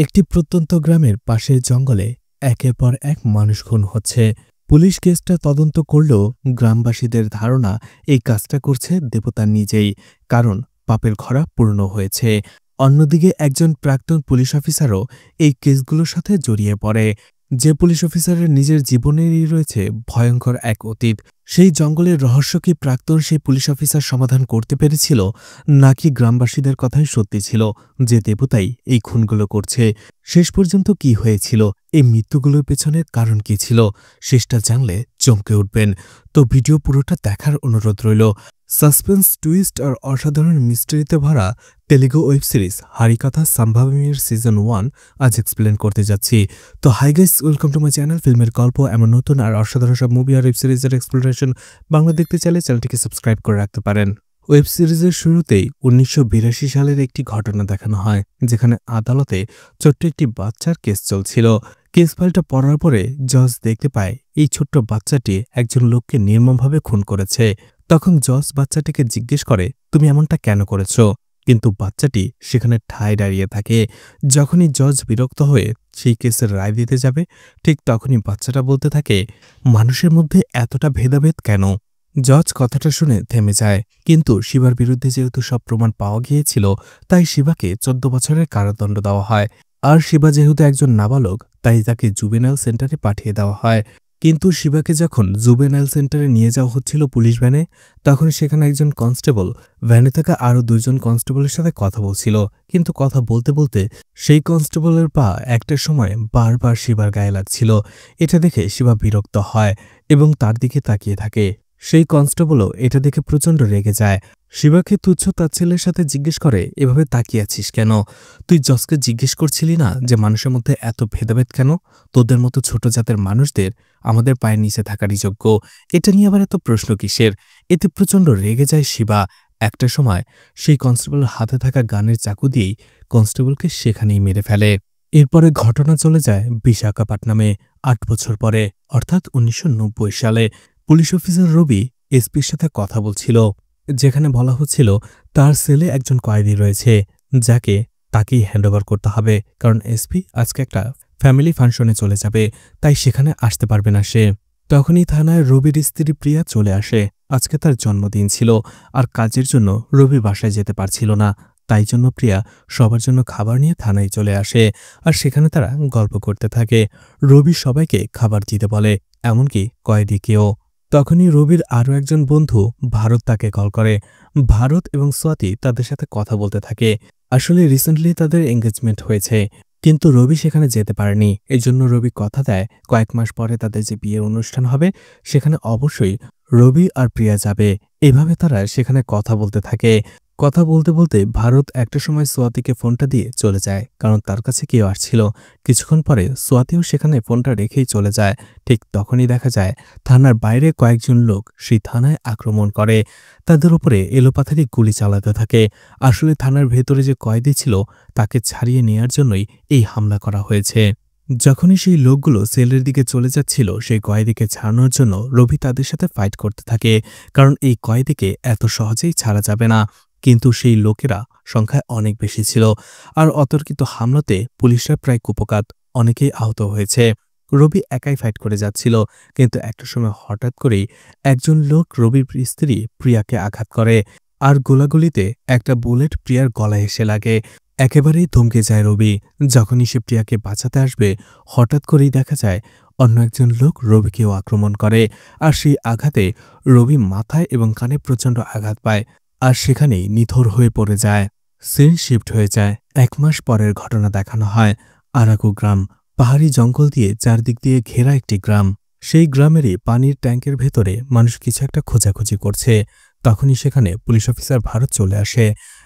একটি প্রত্যন্ত গ্রামের পাশের জঙ্গলে একের পর এক মানুষ খুন হচ্ছে। পুলিশ কেসটা তদন্ত করলেও গ্রামবাসীদের ধারণা এই কাজটা করছে দেবতা নিজেই, কারণ পাপের ঘরা পূর্ণ হয়েছে। অন্যদিকে একজন প্রাক্তন পুলিশ অফিসারও এই কেসগুলোর সাথে জড়িয়ে পড়ে। যে পুলিশ অফিসারের নিজের জীবনেরই রয়েছে ভয়ঙ্কর এক অতীত। সেই জঙ্গলের রহস্য কি প্রাক্তন সেই পুলিশ অফিসার সমাধান করতে পেরেছিল, নাকি গ্রামবাসীদের কথাই সত্যি ছিল যে দেবতাই এই খুনগুলো করছে? শেষ পর্যন্ত কি হয়েছিল, এই মৃত্যুগুলোর পেছনের কারণ কি ছিল, শেষটা জানলে চমকে উঠবেন। তো ভিডিও পুরোটা দেখার অনুরোধ রইল। সাসপেন্স, টুইস্ট আর অসাধারণ মিস্ট্রিতে ভরা তেলুগু ওয়েব সিরিজ হারিকাথা সম্ভবমের সিজন 1 আজ এক্সপ্লেন করতে যাচ্ছি। তো hi guys, welcome to my channel. ফিল্মের গল্প, এমন নতুন আর অসাধারণ সব মুভি আর ওয়েব সিরিজের এক্সপ্লোরেশন বাংলা দেখতে চাইলে চ্যানেলটিকে সাবস্ক্রাইব করে রাখতে পারেন। ওয়েব সিরিজের শুরুতেই 1982 সালের একটি ঘটনা দেখানো হয়, যেখানে আদালতে ছোট্ট একটি বাচ্চার কেস চলছিল। কেস ফাইলটা পড়ার পরে জজ দেখতে পায় এই ছোট্ট বাচ্চাটি একজন লোককে নির্মমভাবে খুন করেছে। তখন জজ বাচ্চাটিকে জিজ্ঞেস করে, তুমি এমনটা কেন করেছ? কিন্তু বাচ্চাটি সেখানে ঠায় দাঁড়িয়ে থাকে। যখনই জজ বিরক্ত হয়ে সেই কেসের রায় দিতে যাবে, ঠিক তখনই বাচ্চাটা বলতে থাকে, মানুষের মধ্যে এতটা ভেদাভেদ কেন? জজ কথাটা শুনে থেমে যায়, কিন্তু শিবার বিরুদ্ধে যেহেতু সব প্রমাণ পাওয়া গিয়েছিল, তাই শিবাকে 14 বছরের কারাদণ্ড দেওয়া হয়। আর শিবা যেহেতু একজন নাবালক, তাই তাকে জুবেনাইল সেন্টারে পাঠিয়ে দেওয়া হয়। কিন্তু শিবাকে যখন জুবেনাইল সেন্টারে নিয়ে যাওয়া হচ্ছিল পুলিশ ভ্যানে, তখন সেখানে একজন কনস্টেবল ভ্যানে থাকা আরও 2জন কনস্টেবলের সাথে কথা বলছিল। কিন্তু কথা বলতে বলতে সেই কনস্টেবলের পা একটার সময় বারবার শিবার গায়ে লাগছিল। এটা দেখে শিবা বিরক্ত হয় এবং তার দিকে তাকিয়ে থাকে। সেই কনস্টেবলও এটা দেখে প্রচণ্ড রেগে যায়। শিবাকে তুচ্ছ তাচ্ছিল্যের সাথে জিজ্ঞেস করে, এভাবে তাকিয়ে আছিস কেন? তুই জজকে জিজ্ঞেস করছিলি না যে মানুষের মধ্যে এত ভেদাভেদ কেন? তোদের মতো ছোট জাতের মানুষদের আমাদের পায়ের নিচে থাকারই যোগ্য, এটা নিয়ে আবার এত প্রশ্ন কিসের? এতে প্রচণ্ড রেগে যায় শিবা। একটা সময় সেই কনস্টেবলের হাতে থাকা গানের চাকু দিয়েই কনস্টেবলকে সেখানেই মেরে ফেলে। এরপরে ঘটনা চলে যায় বিশাখাপত্তনমে 8 বছর পরে, অর্থাৎ 1990 সালে। পুলিশ অফিসার রবি এসপির সাথে কথা বলছিল, যেখানে বলা হচ্ছিল তার সেলে একজন কয়েদি রয়েছে, যাকে তাকেই হ্যান্ডওভার করতে হবে, কারণ এসপি আজকে একটা ফ্যামিলি ফাংশনে চলে যাবে, তাই সেখানে আসতে পারবে না সে। তখনই থানায় রবির স্ত্রী প্রিয়া চলে আসে। আজকে তার জন্মদিন ছিল, আর কাজের জন্য রবি বাসায় যেতে পারছিল না, তাই জন্য প্রিয়া সবার জন্য খাবার নিয়ে থানায় চলে আসে। আর সেখানে তারা গল্প করতে থাকে। রবি সবাইকে খাবার দিতে বলে, এমনকি কয়েদিকেও। তখনই রবির আরও একজন বন্ধু ভারত তাকে কল করে। ভারত এবং স্বাতি তাদের সাথে কথা বলতে থাকে। আসলে রিসেন্টলি তাদের এঙ্গেজমেন্ট হয়েছে, কিন্তু রবি সেখানে যেতে পারেনি। এই জন্য রবি কথা দেয় কয়েক মাস পরে তাদের যে বিয়ের অনুষ্ঠান হবে, সেখানে অবশ্যই রবি আর প্রিয়া যাবে। এভাবে তারা সেখানে কথা বলতে থাকে। কথা বলতে বলতে ভারত একটা সময় সোয়াতিকে ফোনটা দিয়ে চলে যায়, কারণ তার কাছে কেউ আসছিল। কিছুক্ষণ পরে সোয়াতিও সেখানে ফোনটা রেখেই চলে যায়। ঠিক তখনই দেখা যায় থানার বাইরে কয়েকজন লোক সেই থানায় আক্রমণ করে, তাদের উপরে এলোপাথারি গুলি চালাতে থাকে। আসলে থানার ভেতরে যে কয়েদি ছিল, তাকে ছাড়িয়ে নেয়ার জন্যই এই হামলা করা হয়েছে। যখনই সেই লোকগুলো সেলের দিকে চলে যাচ্ছিল, সেই কয়েদিকে ছাড়ানোর জন্য রবি তাদের সাথে ফাইট করতে থাকে, কারণ এই কয়েদিকে এত সহজেই ছাড়া যাবে না। কিন্তু সেই লোকেরা সংখ্যায় অনেক বেশি ছিল, আর অতর্কিত হামলাতে পুলিশরা প্রায় কুপোকাত, অনেকেই আহত হয়েছে। রবি একাই ফাইট করে যাচ্ছিল, কিন্তু একটা সময় হঠাৎ করেই একজন লোক রবির স্ত্রী প্রিয়াকে আঘাত করে, আর গোলাগুলিতে একটা বুলেট প্রিয়ার গলায় এসে লাগে। একেবারেই থমকে যায় রবি। যখনই সে প্রিয়াকে বাঁচাতে আসবে, হঠাৎ করেই দেখা যায় অন্য একজন লোক রবিকেও আক্রমণ করে, আর সেই আঘাতে রবি মাথায় এবং কানে প্রচণ্ড আঘাত পায়, আর সেখানেই নিথর হয়ে পড়ে যায়। সিন শিফট হয়ে যায়। 1 মাস পরের ঘটনা দেখানো হয় আরাকু গ্রাম। পাহাড়ি জঙ্গল দিয়ে চারদিক দিয়ে ঘেরা একটি গ্রাম। সেই গ্রামেরই পানির ট্যাঙ্কের ভেতরে মানুষ কিছু একটা খোঁজাখুঁজি করছে। তখনই সেখানে পুলিশ অফিসার ভারত চলে আসে।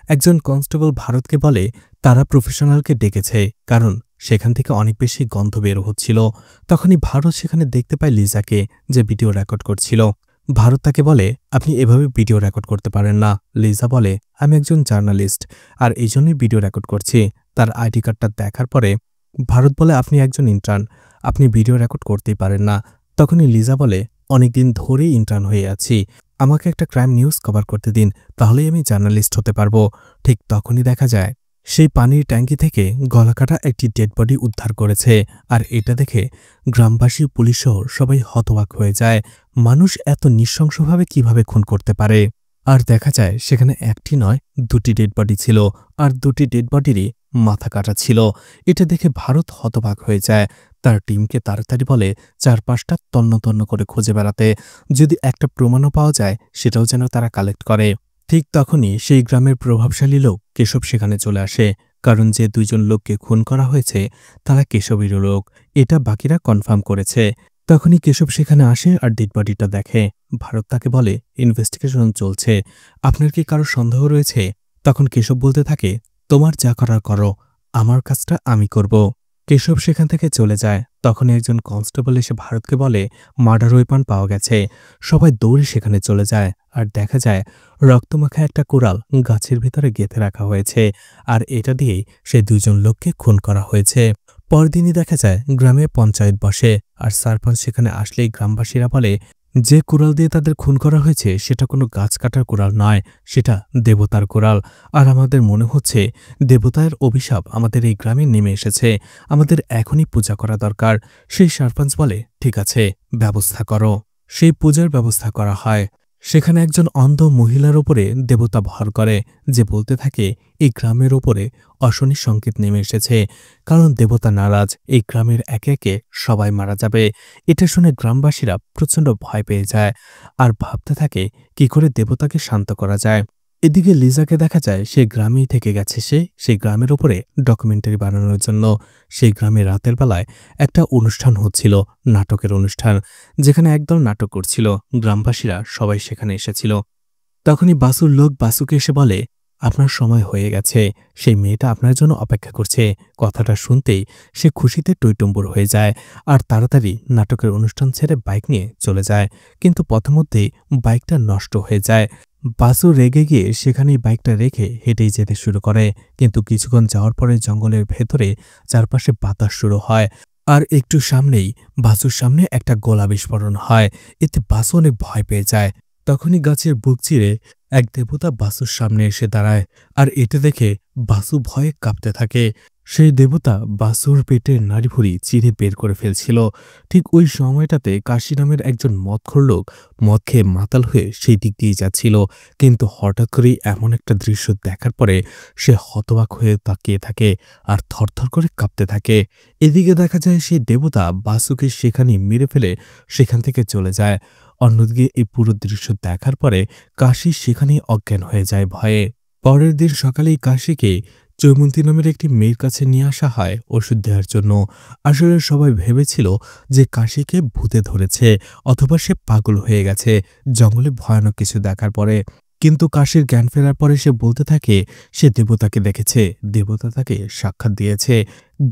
একজন কনস্টেবল ভারতকে বলে তারা প্রফেশনালকে ডেকেছে, কারণ সেখান থেকে অনেক বেশি গন্ধ বের হচ্ছিল। তখনই ভারত সেখানে দেখতে পায় লিজাকে, যে ভিডিও রেকর্ড করছিল। ভারত তাকে বলে, আপনি এভাবে ভিডিও রেকর্ড করতে পারেন না। লিজা বলে, আমি একজন জার্নালিস্ট, আর এই জন্যই ভিডিও রেকর্ড করছি। তার আইডি কার্ডটা দেখার পরে ভারত বলে, আপনি একজন ইন্টার্ন, আপনি ভিডিও রেকর্ড করতেই পারেন না। তখনই লিজা বলে, অনেকদিন ধরেই ইন্টার্ন হয়ে আছি, আমাকে একটা ক্রাইম নিউজ কভার করতে দিন, তাহলেই আমি জার্নালিস্ট হতে পারবো। ঠিক তখনই দেখা যায় সেই পানির ট্যাঙ্কি থেকে গলাকাটা একটি ডেড বডি উদ্ধার করেছে। আর এটা দেখে গ্রামবাসী, পুলিশসহ সবাই হতবাক হয়ে যায়। মানুষ এত নৃশংসভাবে কিভাবে খুন করতে পারে? আর দেখা যায় সেখানে একটি নয়, দুটি ডেড বডি ছিল, আর দুটি ডেড বডিরই মাথা কাটা ছিল। এটা দেখে ভারত হতবাক হয়ে যায়। তার টিমকে তাড়াতাড়ি বলে চারপাশটা তন্ন তন্ন করে খুঁজে বেড়াতে, যদি একটা প্রমাণও পাওয়া যায় সেটাও যেন তারা কালেক্ট করে। ঠিক তখনই সেই গ্রামের প্রভাবশালী লোক কেশব সেখানে চলে আসে, কারণ যে দুইজন লোককে খুন করা হয়েছে তারা কেশবেরও লোক, এটা বাকিরা কনফার্ম করেছে। তখনই কেশব সেখানে আসে আর ডেড বডিটা দেখে। ভারত তাকে বলে ইনভেস্টিগেশন চলছে, আপনার কি কারো সন্দেহ রয়েছে? তখন কেশব বলতে থাকে, তোমার যা করার করো, আমার কাজটা আমি করব। কেশব সেখান থেকে চলে যায়। তখন একজন কনস্টেবল এসে ভারতকে বলে মার্ডার ওয়েপন পাওয়া গেছে। সবাই দৌড়ে সেখানে চলে যায় আর দেখা যায় রক্তমাখা একটা কুড়াল গাছের ভিতরে গেঁথে রাখা হয়েছে, আর এটা দিয়েই সে দুইজন লোককে খুন করা হয়েছে। পরদিনই দেখা যায় গ্রামে পঞ্চায়েত বসে, আর সারপঞ্চ সেখানে আসলেই গ্রামবাসীরা বলে যে কুড়াল দিয়ে তাদের খুন করা হয়েছে সেটা কোনো গাছ কাটার কুড়াল নয়, সেটা দেবতার কুড়াল। আর আমাদের মনে হচ্ছে দেবতার অভিশাপ আমাদের এই গ্রামে নেমে এসেছে, আমাদের এখনই পূজা করা দরকার। সেই সারপঞ্চ বলে ঠিক আছে, ব্যবস্থা করো। সেই পূজার ব্যবস্থা করা হয়। সেখানে একজন অন্ধ মহিলার ওপরে দেবতা ভর করে, যে বলতে থাকে এই গ্রামের ওপরে অশনি সংকেত নেমে এসেছে, কারণ দেবতা নারাজ, এই গ্রামের একে একে সবাই মারা যাবে। এটা শুনে গ্রামবাসীরা প্রচণ্ড ভয় পেয়ে যায় আর ভাবতে থাকে কি করে দেবতাকে শান্ত করা যায়। এদিকে লিজাকে দেখা যায় সে গ্রামেই থেকে গেছে, সেই গ্রামের ওপরে ডকুমেন্টারি বানানোর জন্য। সেই গ্রামে রাতের বেলায় একটা অনুষ্ঠান হচ্ছিল, নাটকের অনুষ্ঠান, যেখানে একদল নাটক করছিল। গ্রামবাসীরা সবাই সেখানে এসেছিল। তখনই বাসুর লোক বাসুকে এসে বলে আপনার সময় হয়ে গেছে, সেই মেয়েটা আপনার জন্য অপেক্ষা করছে। কথাটা শুনতেই সে খুশিতে টইটুম্বুর হয়ে যায় আর তাড়াতাড়ি নাটকের অনুষ্ঠান ছেড়ে বাইক নিয়ে চলে যায়। কিন্তু পথমধ্যেই বাইকটা নষ্ট হয়ে যায়। বাসু রেগে গিয়ে সেখানেই বাইকটা রেখে হেঁটেই যেতে শুরু করে, কিন্তু কিছুক্ষণ যাওয়ার পরে জঙ্গলের ভেতরে চারপাশে বাতাস শুরু হয়, আর একটু সামনেই বাসুর সামনে একটা গোলা বিস্ফোরণ হয়। এতে বাসু অনেক ভয় পেয়ে যায়। তখনই গাছের বুক চিরে এক দেবতা বাসুর সামনে এসে দাঁড়ায়, আর এটা দেখে বাসু ভয়ে কাঁপতে থাকে। সেই দেবতা বাসুর পেটের নাড়িভুড়ি চিরে বের করে ফেলছিল। ঠিক ওই সময়টাতে কাশি নামের একজন মদখোর লোক মদ খেয়ে মাতাল হয়ে সেই দিক দিয়ে যাচ্ছিল, কিন্তু হঠাৎ করেই এমন একটা দৃশ্য দেখার পরে সে হতবাক হয়ে তাকিয়ে থাকে আর থরথর করে কাঁপতে থাকে। এদিকে দেখা যায় সেই দেবতা বাসুকে সেখানেই মেরে ফেলে সেখান থেকে চলে যায়। অন্যদিকে এই পুরো দৃশ্য দেখার পরে কাশি সেখানেই অজ্ঞান হয়ে যায় ভয়ে। পরের দিন সকালেই কাশিকে জয়মন্তী নামের একটি মেয়ের কাছে নিয়ে আসা হয় ওষুধ দেওয়ার জন্য। আসলে সবাই ভেবেছিল যে কাশিকে ভূতে ধরেছে অথবা সে পাগল হয়ে গেছে জঙ্গলে ভয়ানক কিছু দেখার পরে। কিন্তু কাশির জ্ঞান ফেরার পরে সে বলতে থাকে সে দেবতাকে দেখেছে, দেবতা তাকে সাক্ষাৎ দিয়েছে।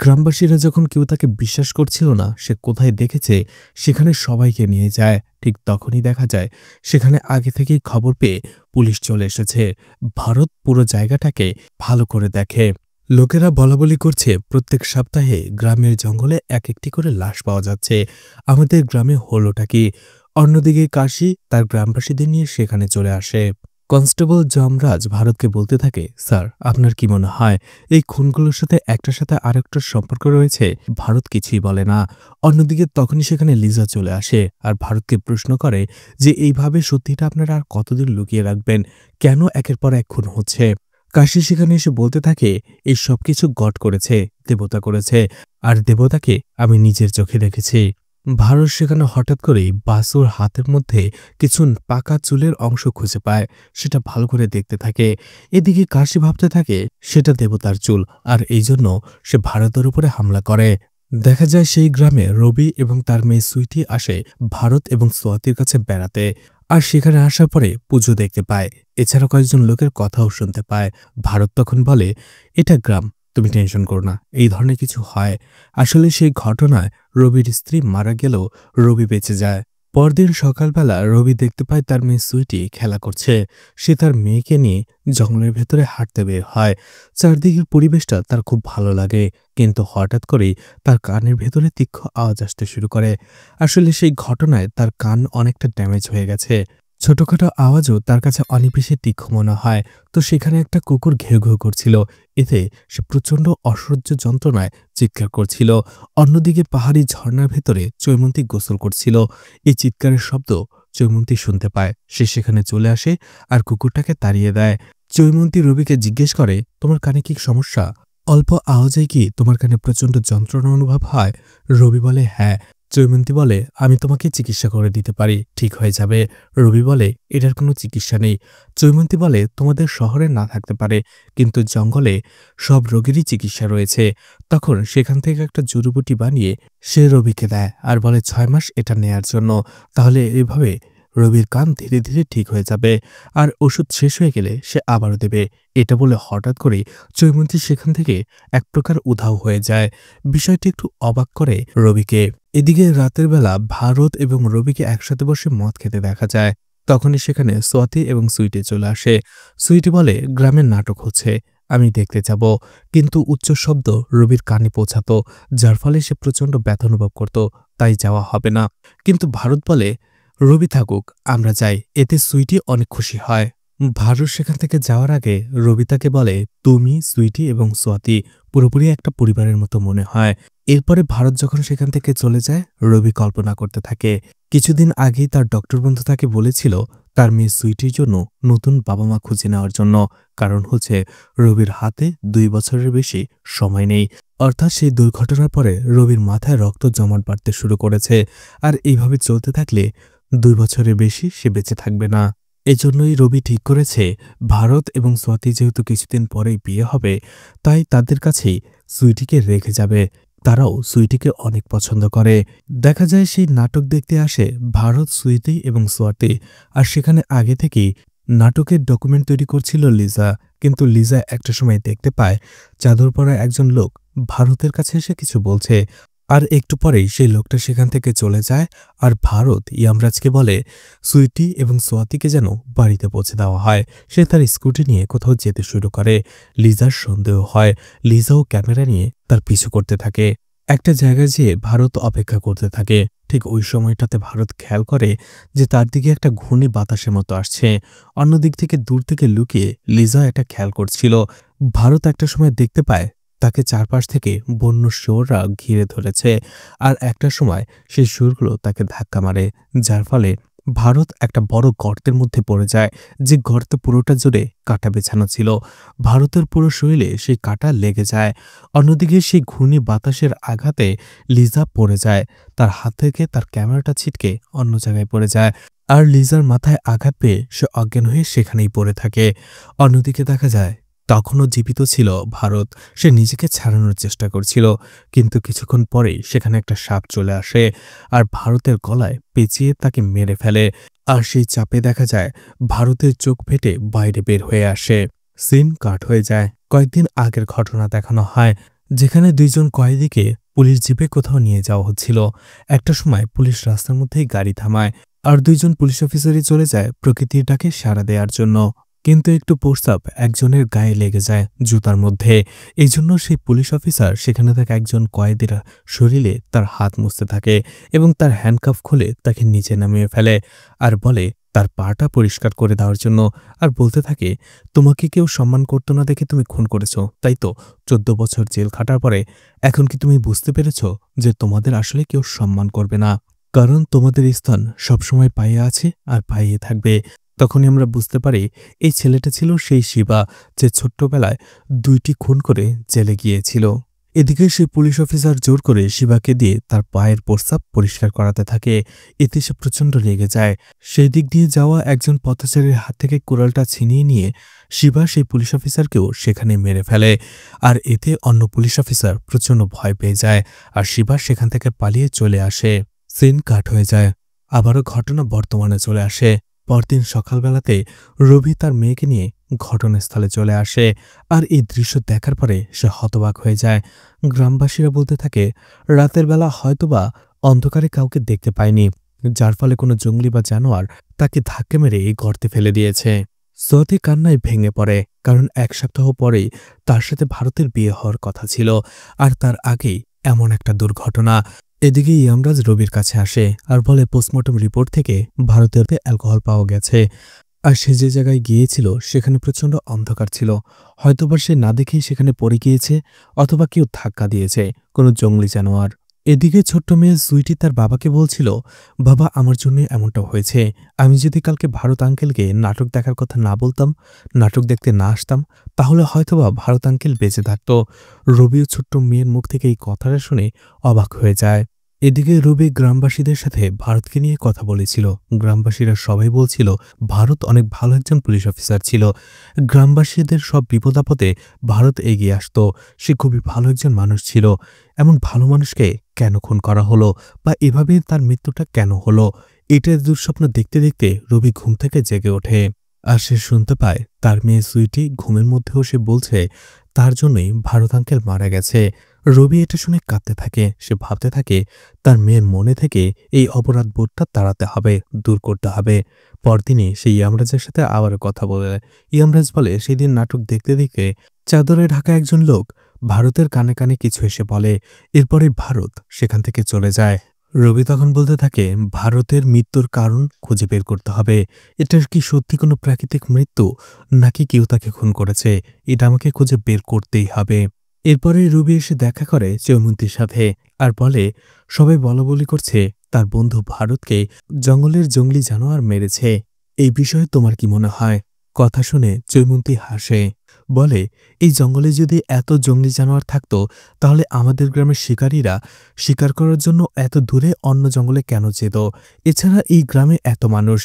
গ্রামবাসীরা যখন কেউ তাকে বিশ্বাস করছিল না সে কোথায় দেখেছে, সেখানে সবাইকে নিয়ে যায়। ঠিক তখনই দেখা যায় সেখানে আগে থেকেই খবর পেয়ে পুলিশ চলে এসেছে। ভারত পুরো জায়গাটাকে ভালো করে দেখে। লোকেরা বলাবলি করছে প্রত্যেক সপ্তাহে গ্রামের জঙ্গলে এক একটি করে লাশ পাওয়া যাচ্ছে, আমাদের গ্রামে হলোটা কি? অন্যদিকে কাশি তার গ্রামবাসীদের নিয়ে সেখানে চলে আসে। কনস্টেবল যমরাজ ভারতকে বলতে থাকে স্যার, আপনার কি মনে হয় এই খুনগুলোর সাথে একটার সাথে আরেকটার সম্পর্ক রয়েছে? ভারত কিছুই বলে না। অন্যদিকে তখনই সেখানে লিজা চলে আসে আর ভারতকে প্রশ্ন করে যে এইভাবে সত্যিটা আপনারা আর কতদিন লুকিয়ে রাখবেন, কেন একের পর এক খুন হচ্ছে? কাশি সেখানে এসে বলতে থাকে এই সবকিছু গড করেছে, দেবতা করেছে, আর দেবতাকে আমি নিজের চোখে দেখেছি। ভারত সেখানে হঠাৎ করেই বাসুর হাতের মধ্যে কিছু পাকা চুলের অংশ খুঁজে পায়, সেটা ভালো করে দেখতে থাকে। এদিকে কাশি ভাবতে থাকে সেটা দেবতার চুল, আর এই জন্য সে ভারতের উপরে হামলা করে। দেখা যায় সেই গ্রামে রবি এবং তার মেয়ে সুইটি আসে ভারত এবং সোয়াতির কাছে বেড়াতে, আর সেখানে আসার পরে পুজো দেখতে পায়। এছাড়া কয়েকজন লোকের কথাও শুনতে পায়। ভারত তখন বলে এটা গ্রাম, তুমি টেনশন করো না, এই ধরনের কিছু হয়। আসলে সেই ঘটনায় রবির স্ত্রী মারা গেলেও রবি বেঁচে যায়। পরদিন সকালবেলা রবি দেখতে পায় তার মেয়ে সুইটি খেলা করছে। সে তার মেয়েকে নিয়ে জঙ্গলের ভেতরে হাঁটতে বের হয়। চারদিকের পরিবেশটা তার খুব ভালো লাগে, কিন্তু হঠাৎ করেই তার কানের ভেতরে তীক্ষ্ণ আওয়াজ আসতে শুরু করে। আসলে সেই ঘটনায় তার কান অনেকটা ড্যামেজ হয়ে গেছে। ছোটখাটো আওয়াজও তার কাছে অনেক বেশি তীক্ষ্ণ মনে হয়। তো সেখানে একটা কুকুর ঘেউ ঘেউ করছিল। এতে সে প্রচণ্ড অসহ্য যন্ত্রণায় চিৎকার করছিল। অন্যদিকে পাহাড়ি ঝর্ণার ভেতরে চৈমন্তী গোসল করছিল। এই চিৎকারের শব্দ চৈমন্তী শুনতে পায়। সে সেখানে চলে আসে আর কুকুরটাকে তাড়িয়ে দেয়। চৈমন্তী রবিকে জিজ্ঞেস করে, তোমার কানে কি সমস্যা? অল্প আওয়াজেই কি তোমার কানে প্রচণ্ড যন্ত্রণা অনুভব হয়? রবি বলে, হ্যাঁ। চৈমন্তী বলে, আমি তোমাকে চিকিৎসা করে দিতে পারি, ঠিক হয়ে যাবে। রবি বলে, এটার কোনো চিকিৎসা নেই। চৈমন্তী বলে, তোমাদের শহরে না থাকতে পারে, কিন্তু জঙ্গলে সব রোগেরই চিকিৎসা রয়েছে। তখন সেখান থেকে একটা জড়িবুটি বানিয়ে সে রবিকে দেয় আর বলে 6 মাস এটা নেয়ার জন্য। তাহলে এভাবে রবির কান ধীরে ধীরে ঠিক হয়ে যাবে, আর ওষুধ শেষ হয়ে গেলে সে আবারও দেবে। এটা বলে হঠাৎ করে চৈমন্তী সেখান থেকে এক প্রকার উধাও হয়ে যায়। বিষয়টি একটু অবাক করে রবিকে। এদিকে রাতের বেলা ভারত এবং রবিকে একসাথে বসে মদ খেতে দেখা যায়। তখনই সেখানে সোয়াতি এবং সুইটি চলে আসে। সুইটি বলে, গ্রামের নাটক হচ্ছে, আমি দেখতে যাব। কিন্তু উচ্চ শব্দ রবির কানে পৌঁছাতো, যার ফলে সে প্রচণ্ড ব্যথা অনুভব করত, তাই যাওয়া হবে না। কিন্তু ভারত বলে, রবি থাকুক, আমরা যাই, এতে সুইটি অনেক খুশি হয়। ভারত সেখান থেকে যাওয়ার আগে রবি তাকে বলে, তুমি, সুইটি এবং সোয়াতি পুরোপুরি একটা পরিবারের মতো মনে হয়। এরপরে ভারত যখন সেখান থেকে চলে যায়, রবি কল্পনা করতে থাকে কিছুদিন আগেই তার ডক্টর বন্ধু তাকে বলেছিল তার মেয়ে সুইটির জন্য নতুন বাবা মা খুঁজে নেওয়ার জন্য। কারণ হচ্ছে রবির হাতে 2 বছরের বেশি সময় নেই। অর্থাৎ সেই দুর্ঘটনার পরে রবির মাথায় রক্ত জমাট বাড়তে শুরু করেছে, আর এইভাবে চলতে থাকলে 2 বছরের বেশি সে বেঁচে থাকবে না। এজন্যই রবি ঠিক করেছে ভারত এবং সোয়াতি যেহেতু কিছুদিন পরেই বিয়ে হবে, তাই তাদের কাছেই সুইটিকে রেখে যাবে। তারাও সুইটিকে অনেক পছন্দ করে। দেখা যায় সেই নাটক দেখতে আসে ভারত, সুইটি এবং সোয়াতি। আর সেখানে আগে থেকেই নাটকের ডকুমেন্ট তৈরি করছিল লিজা। কিন্তু লিজা একটা সময় দেখতে পায় চাদর পরা একজন লোক ভারতের কাছে এসে কিছু বলছে। আর একটু পরেই সেই লোকটা সেখান থেকে চলে যায়। আর ভারত ইয়ামরাজকে বলে সুইটি এবং সোয়াতিকে যেন বাড়িতে পৌঁছে দেওয়া হয়। সে তার স্কুটি নিয়ে কোথাও যেতে শুরু করে। লিজার সন্দেহ হয়। লিজাও ক্যামেরা নিয়ে তার পিছু করতে থাকে। একটা জায়গায় যেয়ে ভারত অপেক্ষা করতে থাকে। ঠিক ওই সময়টাতে ভারত খেয়াল করে যে তার দিকে একটা ঘূর্ণি বাতাসের মতো আসছে। অন্যদিক থেকে দূর থেকে লুকিয়ে লিজা এটা খেয়াল করছিল। ভারত একটা সময় দেখতে পায় তাকে চারপাশ থেকে বন্য শুয়োররা ঘিরে ধরেছে। আর একটা সময় সেই শুয়োরগুলো তাকে ধাক্কা মারে, যার ফলে ভারত একটা বড় গর্তের মধ্যে পড়ে যায়, যে গর্তে পুরোটা জুড়ে কাঁটা বেছানো ছিল। ভারতের পুরো শরীরে সেই কাঁটা লেগে যায়। অন্যদিকে সেই ঘূর্ণি বাতাসের আঘাতে লিজা পড়ে যায়। তার হাত থেকে তার ক্যামেরাটা ছিটকে অন্য জায়গায় পড়ে যায়। আর লিজার মাথায় আঘাত পেয়ে সে অজ্ঞান হয়ে সেখানেই পড়ে থাকে। অন্যদিকে দেখা যায় তখনও জীবিত ছিল ভারত। সে নিজেকে ছাড়ানোর চেষ্টা করছিল, কিন্তু কিছুক্ষণ পরেই সেখানে একটা সাপ চলে আসে আর ভারতের গলায় পেঁচিয়ে তাকে মেরে ফেলে। আর সেই চাপে দেখা যায় ভারতের চোখ ফেটে বাইরে বের হয়ে আসে। সিন কাট হয়ে যায়। কয়েকদিন আগের ঘটনা দেখানো হয়, যেখানে 2জন কয়েদিকে পুলিশ জিপে কোথাও নিয়ে যাওয়া হচ্ছিল। একটা সময় পুলিশ রাস্তার মধ্যেই গাড়ি থামায়, আর 2জন পুলিশ অফিসারই চলে যায় প্রকৃতির ডাকে সাড়া দেওয়ার জন্য। কিন্তু একটু প্রস্তাব একজনের গায়ে লেগে যায় জুতার মধ্যে। এই জন্য সেই পুলিশ অফিসার সেখানে থাকা একজন কয়েদির শরীরে তার হাত মুছতে থাকে এবং তার হ্যান্ডকাফ খুলে তাকে নিচে নামিয়ে ফেলে আর বলে তার পাটা পরিষ্কার করে দেওয়ার জন্য। আর বলতে থাকে, তোমাকে কেউ সম্মান করতো না দেখে তুমি খুন করেছ, তাই তো? 14 বছর জেল খাটার পরে এখন কি তুমি বুঝতে পেরেছ যে তোমাদের আসলে কেউ সম্মান করবে না? কারণ তোমাদের স্থান সবসময় পায়ে আছে আর পাইয়ে থাকবে। তখনই আমরা বুঝতে পারি এই ছেলেটা ছিল সেই শিবা, যে ছোট্টবেলায় 2টি খুন করে জেলে গিয়েছিল। এদিকে সেই পুলিশ অফিসার জোর করে শিবাকে দিয়ে তার পায়ের প্রস্রাব পরিষ্কার করাতে থাকে। এতে সে প্রচণ্ড রেগে যায়। সেই দিক দিয়ে যাওয়া একজন পথচারীর হাত থেকে কুড়ালটা ছিনিয়ে নিয়ে শিবা সেই পুলিশ অফিসারকেও সেখানে মেরে ফেলে। আর এতে অন্য পুলিশ অফিসার প্রচণ্ড ভয় পেয়ে যায় আর শিবা সেখান থেকে পালিয়ে চলে আসে। সিন কাট হয়ে যায়। আবারও ঘটনা বর্তমানে চলে আসে। পরদিন সকালবেলাতে রবি তার মেয়েকে নিয়ে ঘটনাস্থলে চলে আসে। আর এই দৃশ্য দেখার পরে সে হতবাক হয়ে যায়। গ্রামবাসীরা বলতে থাকে রাতের বেলা হয়তোবা অন্ধকারে কাউকে দেখতে পায়নি, যার ফলে কোনো জঙ্গলি বা জানোয়ার তাকে ধাক্কা মেরে এই গর্তে ফেলে দিয়েছে। সোয়াতি কান্নায় ভেঙে পড়ে, কারণ 1 সপ্তাহ পরেই তার সাথে ভারতের বিয়ে হওয়ার কথা ছিল। আর তার আগেই এমন একটা দুর্ঘটনা। এদিকে ইয়ামরাজ রবির কাছে আসে আর বলে পোস্টমর্টম রিপোর্ট থেকে ভারতের অ্যালকোহল পাওয়া গেছে। আর সে যে জায়গায় গিয়েছিল সেখানে প্রচণ্ড অন্ধকার ছিল। হয়তোবা সে না দেখেই সেখানে পড়ে গিয়েছে, অথবা কেউ ধাক্কা দিয়েছে, কোনো জঙ্গলি জানোয়ার। এদিকে ছোট্ট মেয়ে সুইটি তার বাবাকে বলছিল, বাবা আমার জন্য এমনটা হয়েছে। আমি যদি কালকে ভারত আঙ্কেলকে নাটক দেখার কথা না বলতাম, নাটক দেখতে না আসতাম, তাহলে হয়তোবা ভারত আঙ্কেল বেঁচে থাকত। রবিও ছোট্ট মেয়ের মুখ থেকে এই কথাটা শুনে অবাক হয়ে যায়। এদিকে রবি গ্রামবাসীদের সাথে ভারতকে নিয়ে কথা বলেছিল। গ্রামবাসীরা সবাই বলছিল ভারত অনেক ভালো একজন পুলিশ অফিসার ছিল। গ্রামবাসীদের সব বিপদ আপদে ভারত এগিয়ে আসত। সে খুবই ভালো একজন মানুষ ছিল। এমন ভালো মানুষকে কেন খুন করা হলো, বা এভাবে তার মৃত্যুটা কেন হলো, এটার দুঃস্বপ্ন দেখতে দেখতে রবি ঘুম থেকে জেগে ওঠে। আর সে শুনতে পায় তার মেয়ে সুইটি ঘুমের মধ্যেও সে বলছে তার জন্যই ভারত আঙ্কেল মারা গেছে। রবি এটা শুনে কাঁদতে থাকে। সে ভাবতে থাকে তার মেয়ের মনে থেকে এই অপরাধ বোধটা তাড়াতে হবে, দূর করতে হবে। পরদিনই সে ইয়ামরাজের সাথে আবারও কথা বলে। ইয়ামরাজ বলে সেদিন নাটক দেখতে দেখতে চাদরে ঢাকা একজন লোক ভারতের কানে কানে কিছু এসে বলে। এরপরে ভারত সেখান থেকে চলে যায়। রবি তখন বলতে থাকে ভারতের মৃত্যুর কারণ খুঁজে বের করতে হবে। এটার কি সত্যি কোনো প্রাকৃতিক মৃত্যু, নাকি কেউ তাকে খুন করেছে? এটা আমাকে খুঁজে বের করতেই হবে। এরপরে রবি এসে দেখা করে চৈমন্তীর সাথে আর বলে সবাই বলাবলি করছে তার বন্ধু ভারতকে জঙ্গলের জঙ্গলি জানোয়ার মেরেছে। এই বিষয়ে তোমার কি মনে হয়? কথা শুনে চৈমন্তী হাসে, বলে এই জঙ্গলে যদি এত জঙ্গলি জানোয়ার থাকতো, তাহলে আমাদের গ্রামের শিকারীরা শিকার করার জন্য এত দূরে অন্য জঙ্গলে কেন যেত? এছাড়া এই গ্রামে এত মানুষ,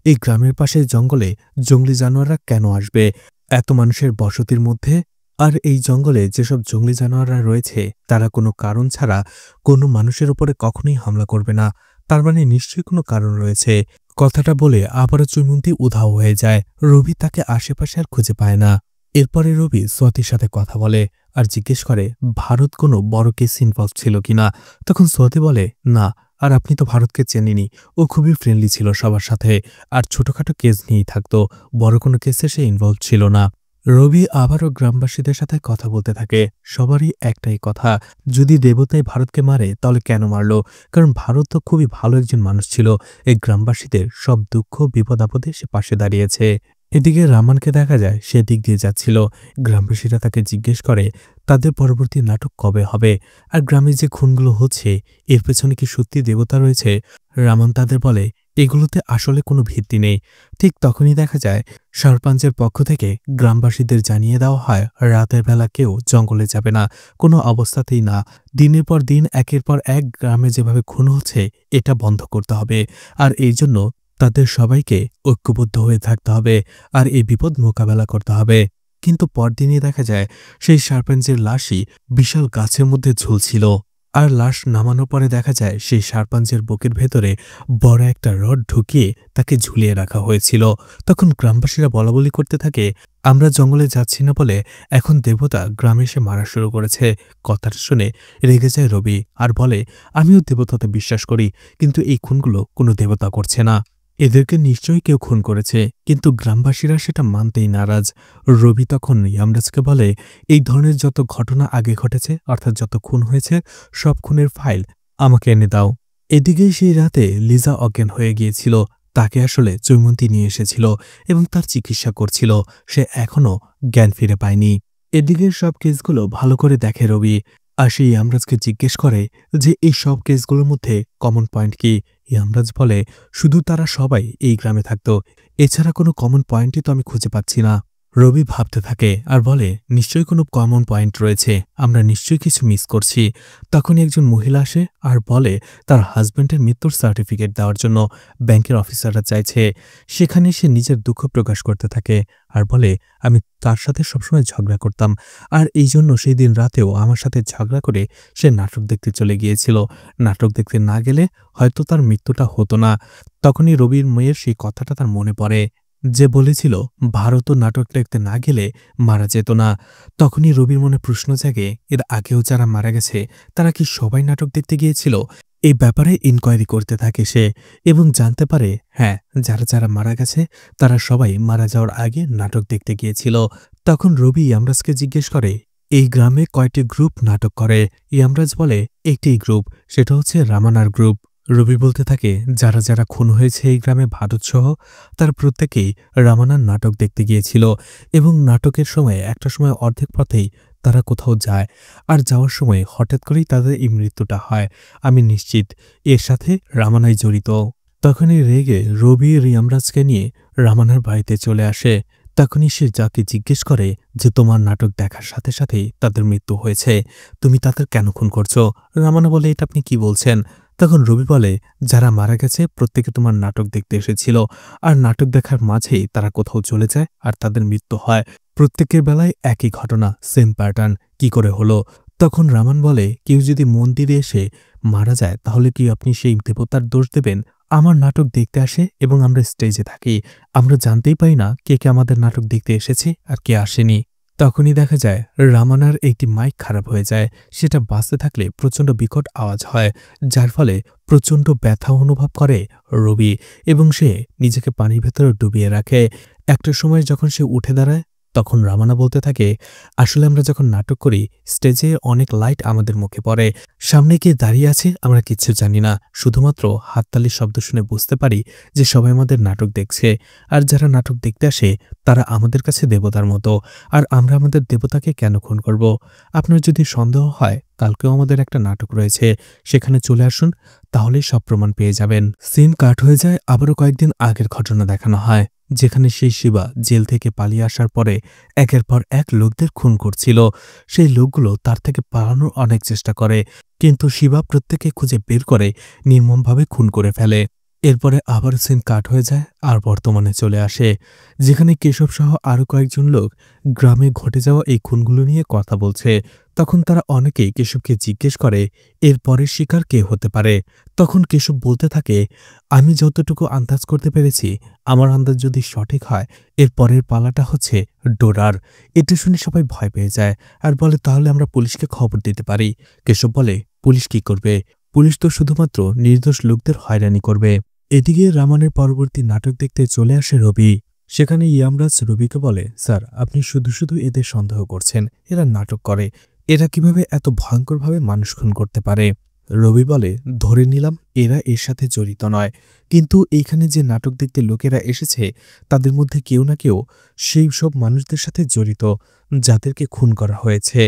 এই গ্রামের পাশে জঙ্গলে জঙ্গলি জানোয়াররা কেন আসবে এত মানুষের বসতির মধ্যে? আর এই জঙ্গলে যেসব জঙ্গলি জানোয়াররা রয়েছে তারা কোনো কারণ ছাড়া কোনো মানুষের উপরে কখনোই হামলা করবে না। তার মানে নিশ্চয়ই কোনো কারণ রয়েছে। কথাটা বলে আবারও চৈমন্তী উধাও হয়ে যায়। রবি তাকে আশেপাশে আর খুঁজে পায় না। এরপরে রবি সোয়াতির সাথে কথা বলে আর জিজ্ঞেস করে ভারত কোনো বড় কেস ইনভলভ ছিল কিনা। তখন সোয়াতি বলে না, আর আপনি তো ভারতকে চেনেনি, ও খুবই ফ্রেন্ডলি ছিল সবার সাথে, আর ছোটখাটো কেস নিয়েই থাকতো, বড় কোনো কেসে সে ইনভলভ ছিল না। রবি আবারও গ্রামবাসীদের সাথে কথা বলতে থাকে। সবারই একটাই কথা, যদি দেবতাই ভারতকে মারে তাহলে কেন মারল? কারণ ভারত তো খুবই ভালো একজন মানুষ ছিল। এই গ্রামবাসীদের সব দুঃখ বিপদ আপদে সে পাশে দাঁড়িয়েছে। এদিকে রামানকে দেখা যায় সে দিক দিয়ে যাচ্ছিল। গ্রামবাসীরা তাকে জিজ্ঞেস করে তাদের পরবর্তী নাটক কবে হবে, আর গ্রামে যে খুনগুলো হচ্ছে এর পেছনে কি সত্যি দেবতা রয়েছে? রামান তাদের বলে এগুলোতে আসলে কোনো ভিত্তি নেই। ঠিক তখনই দেখা যায় সরপঞ্চের পক্ষ থেকে গ্রামবাসীদের জানিয়ে দেওয়া হয় রাতের বেলা কেউ জঙ্গলে যাবে না, কোনো অবস্থাতেই না। দিনের পর দিন একের পর এক গ্রামে যেভাবে খুন হচ্ছে এটা বন্ধ করতে হবে, আর এই জন্য তাদের সবাইকে ঐক্যবদ্ধ হয়ে থাকতে হবে, আর এই বিপদ মোকাবেলা করতে হবে। কিন্তু পরদিনই দেখা যায় সেই সারপঞ্চের লাশই বিশাল গাছের মধ্যে ঝুলছিল। আর লাশ নামানোর পরে দেখা যায় সেই সারপঞ্চের বুকের ভেতরে বড় একটা রড ঢুকিয়ে তাকে ঝুলিয়ে রাখা হয়েছিল। তখন গ্রামবাসীরা বলাবলি করতে থাকে আমরা জঙ্গলে যাচ্ছি না বলে এখন দেবতা গ্রামে এসে মারা শুরু করেছে। কথাটা শুনে রেগে যায় রবি আর বলে আমিও দেবতাতে বিশ্বাস করি, কিন্তু এই খুনগুলো কোনো দেবতা করছে না, এদেরকে নিশ্চয়ই কেউ খুন করেছে। কিন্তু গ্রামবাসীরা সেটা মানতেই নারাজ। রবি তখন ইয়ামরাজকে বলে এই ধরনের যত ঘটনা আগে ঘটেছে, অর্থাৎ যত খুন হয়েছে, সব খুনের ফাইল আমাকে এনে দাও। এদিকেই সেই রাতে লিজা অজ্ঞান হয়ে গিয়েছিল। তাকে আসলে চৈমন্তী নিয়ে এসেছিল এবং তার চিকিৎসা করছিল। সে এখনও জ্ঞান ফিরে পায়নি। এদিকে সব কেসগুলো ভালো করে দেখে রবি, আর সে ইয়ামরাজকে জিজ্ঞেস করে যে এই সব কেসগুলোর মধ্যে কমন পয়েন্ট কি? ইয়ামরাজ বলে শুধু তারা সবাই এই গ্রামে থাকত, এছাড়া কোনো কমন পয়েন্টই তো আমি খুঁজে পাচ্ছি না। রবি ভাবতে থাকে আর বলে নিশ্চয়ই কোনো কমন পয়েন্ট রয়েছে, আমরা নিশ্চয়ই কিছু মিস করছি। তখনই একজন মহিলা আসে আর বলে তার হাজব্যান্ডের মৃত্যুর সার্টিফিকেট দেওয়ার জন্য ব্যাংকের অফিসাররা চাইছে। সেখানে সে নিজের দুঃখ প্রকাশ করতে থাকে আর বলে আমি তার সাথে সবসময় ঝগড়া করতাম, আর এই জন্য সেই দিন রাতেও আমার সাথে ঝগড়া করে সে নাটক দেখতে চলে গিয়েছিল। নাটক দেখতে না গেলে হয়তো তার মৃত্যুটা হতো না। তখনই রবির মেয়ের সেই কথাটা তার মনে পড়ে, যে বলেছিল ভারতও নাটক দেখতে না গেলে মারা যেত না। তখনই রবির মনে প্রশ্ন জাগে এর আগেও যারা মারা গেছে তারা কি সবাই নাটক দেখতে গিয়েছিল? এই ব্যাপারে ইনকোয়ারি করতে থাকে সে এবং জানতে পারে হ্যাঁ, যারা যারা মারা গেছে তারা সবাই মারা যাওয়ার আগে নাটক দেখতে গিয়েছিল। তখন রবি ইয়ামরাজকে জিজ্ঞেস করে এই গ্রামে কয়টি গ্রুপ নাটক করে? ইয়ামরাজ বলে, একটি গ্রুপ, সেটা হচ্ছে রামানার গ্রুপ। রবি বলতে থাকে, যারা যারা খুন হয়েছে এই গ্রামে ভারতসহ, তার প্রত্যেকেই রামানার নাটক দেখতে গিয়েছিল এবং নাটকের সময় একটা সময় অর্ধেক পথেই তারা কোথাও যায়, আর যাওয়ার সময় হঠাৎ করেই তাদের এই মৃত্যুটা হয়। আমি নিশ্চিত এর সাথে রামানাই জড়িত। তখনই রেগে রবি রিয়ামরাজকে নিয়ে রামানার বাড়িতে চলে আসে। তখনই সে যাকে জিজ্ঞেস করে যে তোমার নাটক দেখার সাথে সাথেই তাদের মৃত্যু হয়েছে, তুমি তাদের কেন খুন করছো? রামানা বলে, এটা আপনি কি বলছেন? তখন রবি বলে, যারা মারা গেছে প্রত্যেকে তোমার নাটক দেখতে এসেছিল, আর নাটক দেখার মাঝেই তারা কোথাও চলে যায় আর তাদের মৃত্যু হয়। প্রত্যেকের বেলায় একই ঘটনা, সেম প্যাটার্ন, কি করে হলো? তখন রামান বলে, কেউ যদি মন্দিরে এসে মারা যায় তাহলে কি আপনি সেই দেবতার দোষ দেবেন? আমার নাটক দেখতে আসে এবং আমরা স্টেজে থাকি, আমরা জানতেই পারি না কে কে আমাদের নাটক দেখতে এসেছে আর কে আসেনি। তখনই দেখা যায় রামানার একটি মাইক খারাপ হয়ে যায়, সেটা বাজতে থাকলে প্রচণ্ড বিকট আওয়াজ হয়, যার ফলে প্রচণ্ড ব্যথা অনুভব করে রবি এবং সে নিজেকে পানির ভেতরে ডুবিয়ে রাখে। একটা সময় যখন সে উঠে দাঁড়ায় তখন রামানা বলতে থাকে, আসলে আমরা যখন নাটক করি স্টেজে অনেক লাইট আমাদের মুখে পড়ে, সামনে কে দাঁড়িয়ে আছে আমরা কিচ্ছু জানি না, শুধুমাত্র হাততালির শব্দ শুনে বুঝতে পারি যে সবাই আমাদের নাটক দেখছে। আর যারা নাটক দেখতে আসে তারা আমাদের কাছে দেবতার মতো, আর আমরা আমাদের দেবতাকে কেন খুন করব? আপনার যদি সন্দেহ হয় কালকেও আমাদের একটা নাটক রয়েছে, সেখানে চলে আসুন, তাহলেই সব প্রমাণ পেয়ে যাবেন। সিন কাট হয়ে যায়, আবারও কয়েকদিন আগের ঘটনা দেখানো হয়, যেখানে সেই শিবা জেল থেকে পালিয়ে আসার পরে একের পর এক লোকদের খুন করছিল। সেই লোকগুলো তার থেকে পালানোর অনেক চেষ্টা করে, কিন্তু শিবা প্রত্যেকে খুঁজে বের করে নির্মমভাবে খুন করে ফেলে। এরপরে আবার সিন কাট হয়ে যায় আর বর্তমানে চলে আসে, যেখানে কেশব সহ আরও কয়েকজন লোক গ্রামে ঘটে যাওয়া এই খুনগুলো নিয়ে কথা বলছে। তখন তারা অনেকেই কেশবকে জিজ্ঞেস করে এর পরের শিকার কে হতে পারে। তখন কেশব বলতে থাকে, আমি যতটুকু আন্দাজ করতে পেরেছি, আমার আন্দাজ যদি সঠিক হয় এর পরের পালাটা হচ্ছে ডোরার। এটা শুনে সবাই ভয় পেয়ে যায় আর বলে, তাহলে আমরা পুলিশকে খবর দিতে পারি। কেশব বলে, পুলিশ কি করবে? পুলিশ তো শুধুমাত্র নির্দোষ লোকদের হয়রানি করবে। এদিকে রামানের পরবর্তী নাটক দেখতে চলে আসে রবি। সেখানে ইয়ামরাজ রবিকে বলে, স্যার আপনি শুধু শুধু এদের সন্দেহ করছেন, এরা নাটক করে, এরা কিভাবে এত ভয়ঙ্করভাবে মানুষ খুন করতে পারে? রবি বলে, ধরে নিলাম এরা এর সাথে জড়িত নয়, কিন্তু এইখানে যে নাটক দেখতে লোকেরা এসেছে তাদের মধ্যে কেউ না কেউ সেই সব মানুষদের সাথে জড়িত যাদেরকে খুন করা হয়েছে,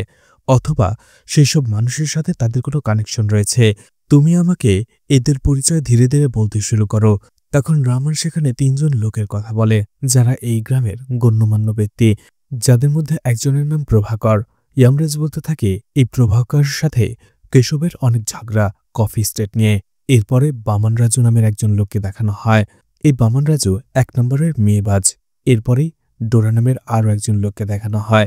অথবা সেই সব মানুষের সাথে তাদের কোনো কানেকশন রয়েছে। তুমি আমাকে এদের পরিচয় ধীরে ধীরে বলতে শুরু করো। তখন রামান সেখানে 3জন লোকের কথা বলে, যারা এই গ্রামের গণ্যমান্য ব্যক্তি, যাদের মধ্যে একজনের নাম প্রভাকর। ইয়ামরাজ বলতে থাকে, এই প্রভাকরের সাথে কেশবের অনেক ঝগড়া কফি স্টেট নিয়ে। এরপরে বামান রাজু নামের একজন লোককে দেখানো হয়। এই বামান রাজু 1 নম্বরের মেয়েবাজ। এরপরেই ডোরা নামের আরও একজন লোককে দেখানো হয়,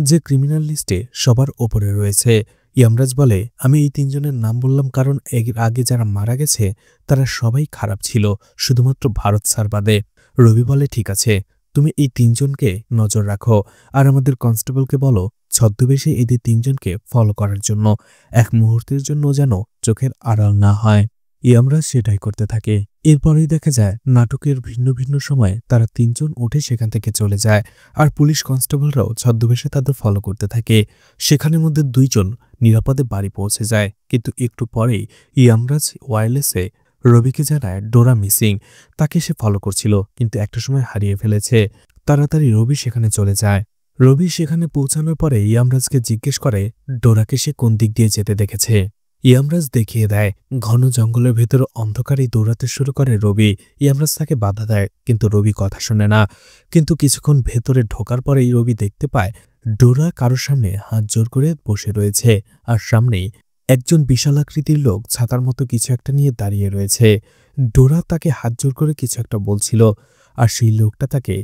যে ক্রিমিনাল লিস্টে সবার ওপরে রয়েছে। ইয়ামরাজ বলে, আমি এই 3জনের নাম বললাম কারণ এর আগে যারা মারা গেছে তারা সবাই খারাপ ছিল, শুধুমাত্র ভারত স্যার বাদে। রবি বলে, ঠিক আছে, তুমি এই 3জনকে নজর রাখো, আর আমাদের কনস্টেবলকে বলো ছদ্মবেশে এদের 3জনকে ফলো করার জন্য, এক মুহূর্তের জন্য যেন চোখের আড়াল না হয়। ইয়ামরাজ সেটাই করতে থাকে। এরপরেই দেখা যায় নাটকের ভিন্ন ভিন্ন সময়ে তারা 3জন উঠে সেখান থেকে চলে যায়, আর পুলিশ কনস্টেবলরাও ছদ্মবেশে তাদের ফলো করতে থাকে। সেখানের মধ্যে 2জন নিরাপদে বাড়ি পৌঁছে যায়, কিন্তু একটু পরেই ইয়ামরাজ ওয়্যারলেসে রবিকে জানায় ডোরা মিসিং, তাকে সে ফলো করছিল কিন্তু একটা সময় হারিয়ে ফেলেছে। তাড়াতাড়ি রবি সেখানে চলে যায়। রবি সেখানে পৌঁছানোর পরে ইয়ামরাজকে জিজ্ঞেস করে ডোরাকে সে কোন দিক দিয়ে যেতে দেখেছে। ইয়ামরাজ দেখিয়ে দেয় ঘন জঙ্গলের ভেতর অন্ধকারেই দৌড়াতে শুরু করে রবি। ইয়ামরাজ তাকে বাধা দেয়, কিন্তু রবি কথা শোনে না। কিন্তু কিছুক্ষণ ভেতরে ঢোকার পরেই রবি দেখতে পায় ডোরা কারোর সামনে হাত জোর করে বসে রয়েছে, আর সামনেই একজন বিশালাকৃতির লোক ছাতার মতো কিছু একটা নিয়ে দাঁড়িয়ে রয়েছে। ডোরা তাকে হাত জোর করে কিছু একটা বলছিল, আর সেই লোকটা তাকে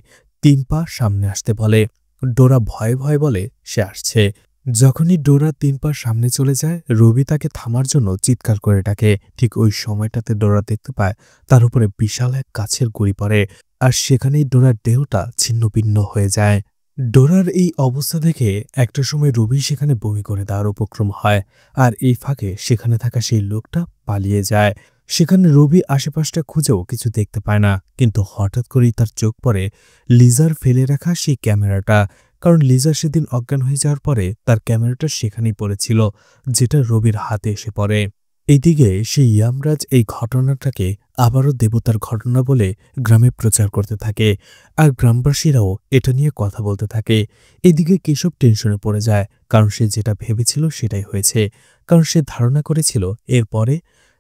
3 পা সামনে আসতে বলে। ডোরা ভয়ে ভয়ে বলে সে আসছে। যখনই ডোরা 3 পা সামনে চলে যায়, রবি তাকে থামার জন্য চিৎকার করে ডাকে। ঠিক ওই সময়টাতে ডোরা দেখতে পায় তার উপরে বিশাল এক গাছের গুঁড়ি পড়ে, আর সেখানেই ডোরার দেহটা ছিন্নভিন্ন হয়ে যায়। ডোরার এই অবস্থা দেখে একটা সময় রবি সেখানে বমি করে দেওয়ার উপক্রম হয়, আর এই ফাঁকে সেখানে থাকা সেই লোকটা পালিয়ে যায়। সেখানে রবি আশেপাশটা খুঁজেও কিছু দেখতে পায় না, কিন্তু হঠাৎ করেই তার চোখ পড়ে লিজার ফেলে রাখা সেই ক্যামেরাটা। কারণ লিজা সেদিন অজ্ঞান হয়ে যাওয়ার পরে তার ক্যামেরাটা সেখানেই পড়েছিল, যেটা রবির হাতে এসে পড়ে। এইদিকে সেই ইয়ামরাজ এই ঘটনাটাকে আবারও দেবতার ঘটনা বলে গ্রামে প্রচার করতে থাকে, আর গ্রামবাসীরাও এটা নিয়ে কথা বলতে থাকে। এদিকে কেশব টেনশনে পড়ে যায়, কারণ সে যেটা ভেবেছিল সেটাই হয়েছে। কারণ সে ধারণা করেছিল এরপরে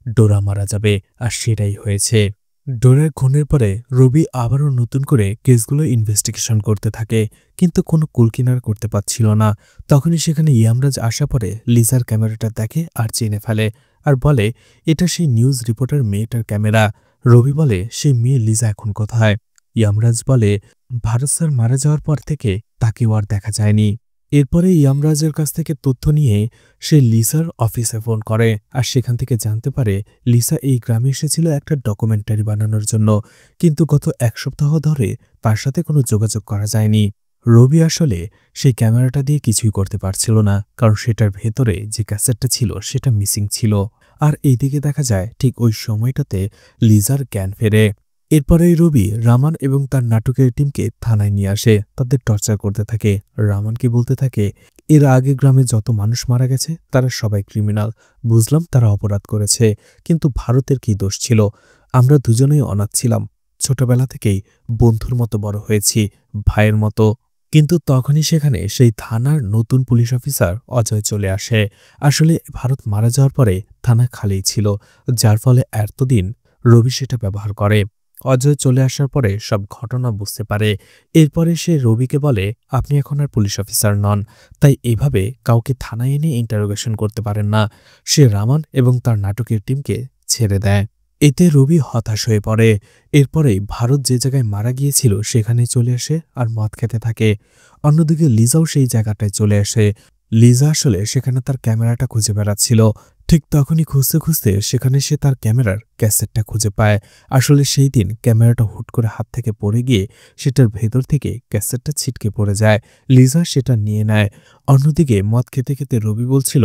ডোরা মারা যাবে, আর সেটাই হয়েছে। ডোরার খুনের পরে রবি আবারও নতুন করে কেসগুলো ইনভেস্টিগেশন করতে থাকে, কিন্তু কোনো কুলকিনার করতে পারছিল না। তখনই সেখানে ইয়ামরাজ আসা পরে লিজার ক্যামেরাটা দেখে আর চিনে ফেলে, আর বলে এটা সেই নিউজ রিপোর্টার মেয়েটার ক্যামেরা। রবি বলে সেই মেয়ে লিজা এখন কোথায়? ইয়ামরাজ বলে ভারত স্যার মারা যাওয়ার পর থেকে তাকেও আর দেখা যায়নি। এরপরে ইয়ামরাজের কাছ থেকে তথ্য নিয়ে সে লিসার অফিসে ফোন করে, আর সেখান থেকে জানতে পারে লিসা এই গ্রামে এসেছিল একটা ডকুমেন্টারি বানানোর জন্য, কিন্তু গত 1 সপ্তাহ ধরে তার সাথে কোনো যোগাযোগ করা যায়নি। রবি আসলে সেই ক্যামেরাটা দিয়ে কিছুই করতে পারছিল না, কারণ সেটার ভেতরে যে ক্যাসেটটা ছিল সেটা মিসিং ছিল। আর এইদিকে দেখা যায় ঠিক ওই সময়টাতে লিজার জ্ঞান ফেরে। এরপরেই রবি রামান এবং তার নাটকের টিমকে থানায় নিয়ে আসে, তাদের টর্চার করতে থাকে। রামানকে বলতে থাকে এর আগে গ্রামে যত মানুষ মারা গেছে তারা সবাই ক্রিমিনাল, বুঝলাম তারা অপরাধ করেছে, কিন্তু ভারতের কি দোষ ছিল? আমরা দুজনেই অনাথ ছিলাম, ছোটবেলা থেকেই বন্ধুর মতো বড় হয়েছি, ভাইয়ের মতো। কিন্তু তখনই সেখানে সেই থানার নতুন পুলিশ অফিসার অজয় চলে আসে। আসলে ভারত মারা যাওয়ার পরে থানা খালিই ছিল, যার ফলে এতদিন রবি সেটা ব্যবহার করে। অজয় চলে আসার পরে সব ঘটনা বুঝতে পারে। এরপরে সে রবিকে বলে আপনি এখন আর পুলিশ অফিসার নন, তাই এইভাবে কাউকে থানায় এনে ইন্টারোগেশন করতে পারেন না। সে রামান এবং তার নাটকের টিমকে ছেড়ে দেয়। এতে রবি হতাশ হয়ে পড়ে। এরপরেই ভারত যে জায়গায় মারা গিয়েছিল সেখানে চলে আসে আর মদ খেতে থাকে। অন্যদিকে লিজাও সেই জায়গাটায় চলে আসে। লিজা আসলে সেখানে তার ক্যামেরাটা খুঁজে বেড়াচ্ছিল। ঠিক তখনই খুঁজতে খুঁজতে সেখানে সে তার ক্যামেরার ক্যাসেটটা খুঁজে পায়। আসলে সেই দিন ক্যামেরাটা হুট করে হাত থেকে পড়ে গিয়ে সেটার ভেতর থেকে ক্যাসেটটা ছিটকে পড়ে যায়। লিজা সেটা নিয়ে নেয়। অন্যদিকে মদ খেতে খেতে রবি বলছিল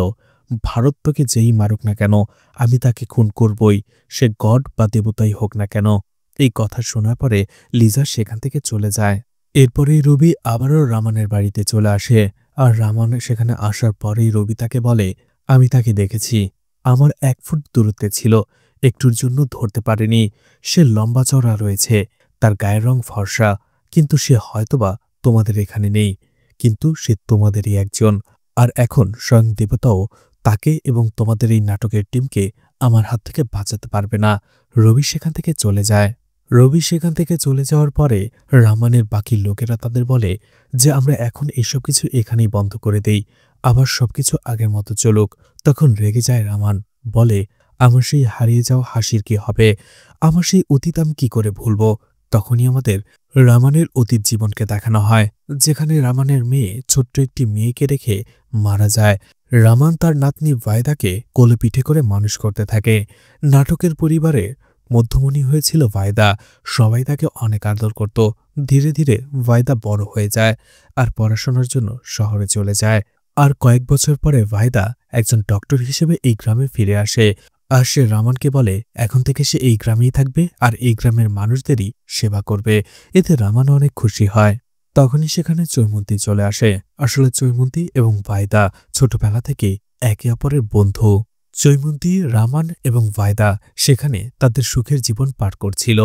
ভারত তোকে যেই মারুক না কেন আমি তাকে খুন করবই, সে গড বা দেবতাই হোক না কেন। এই কথা শোনার পরে লিজা সেখান থেকে চলে যায়। এরপরেই রবি আবারও রামানের বাড়িতে চলে আসে, আর রামান সেখানে আসার পরেই রবি তাকে বলে আমি তাকে দেখেছি, আমার 1 ফুট দূরত্বে ছিল, একটুর জন্য ধরতে পারেনি। সে লম্বা চওড়া রয়েছে, তার গায়ের রং ফর্সা, কিন্তু সে হয়তোবা তোমাদের এখানে নেই, কিন্তু সে তোমাদেরই একজন। আর এখন স্বয়ং দেবতাও তাকে এবং তোমাদের এই নাটকের টিমকে আমার হাত থেকে বাঁচাতে পারবে না। রবি সেখান থেকে চলে যায়। রবি সেখান থেকে চলে যাওয়ার পরে রামানের বাকি লোকেরা তাদের বলে যে আমরা এখন এসব কিছু এখানেই বন্ধ করে দেই, আবার সবকিছু আগের মতো চলুক। তখন রেগে যায় রামান, বলে আমার সেই হারিয়ে যাওয়া হাসির কি হবে, আমার সেই অতীত আমি কি করে ভুলব। তখনই আমাদের রামানের অতীত জীবনকে দেখানো হয়, যেখানে রামানের মেয়ে ছোট্ট একটি মেয়েকে রেখে মারা যায়। রামান তার নাতনি ভায়দাকে কোলে পিঠে করে মানুষ করতে থাকে। নাটকের পরিবারে মধ্যমণি হয়েছিল ভায়দা, সবাই তাকে অনেক আদর করত। ধীরে ধীরে ভায়দা বড় হয়ে যায় আর পড়াশোনার জন্য শহরে চলে যায়। আর কয়েক বছর পরে ভায়দা একজন ডক্টর হিসেবে এই গ্রামে ফিরে আসে, আর সে রামানকে বলে এখন থেকে সে এই গ্রামেই থাকবে আর এই গ্রামের মানুষদেরই সেবা করবে। এতে রামান অনেক খুশি হয়। তখনই সেখানে চৈমন্তী চলে আসে। আসলে চৈমন্তী এবং ভায়দা ছোটবেলা থেকে একে অপরের বন্ধু। চৈমন্তী, রামান এবং ভায়দা সেখানে তাদের সুখের জীবন পার করছিল।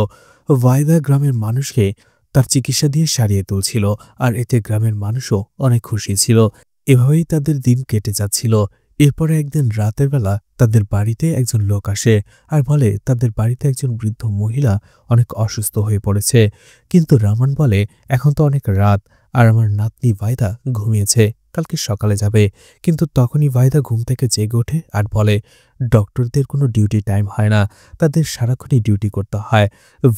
ভায়দা গ্রামের মানুষকে তার চিকিৎসা দিয়ে সারিয়ে তুলছিল, আর এতে গ্রামের মানুষও অনেক খুশি ছিল। এভাবেই তাদের দিন কেটে যাচ্ছিল। এরপরে একদিন রাতের বেলা তাদের বাড়িতে একজন লোক আসে আর বলে তাদের বাড়িতে একজন বৃদ্ধ মহিলা অনেক অসুস্থ হয়ে পড়েছে। কিন্তু রামান বলে এখন তো অনেক রাত, আর আমার নাতনি ভায়দা ঘুমিয়েছে, কালকে সকালে যাবে। কিন্তু তখনই ভায়দা ঘুম থেকে জেগে ওঠে আর বলে ডক্টরদের কোনো ডিউটি টাইম হয় না, তাদের সারাক্ষণই ডিউটি করতে হয়।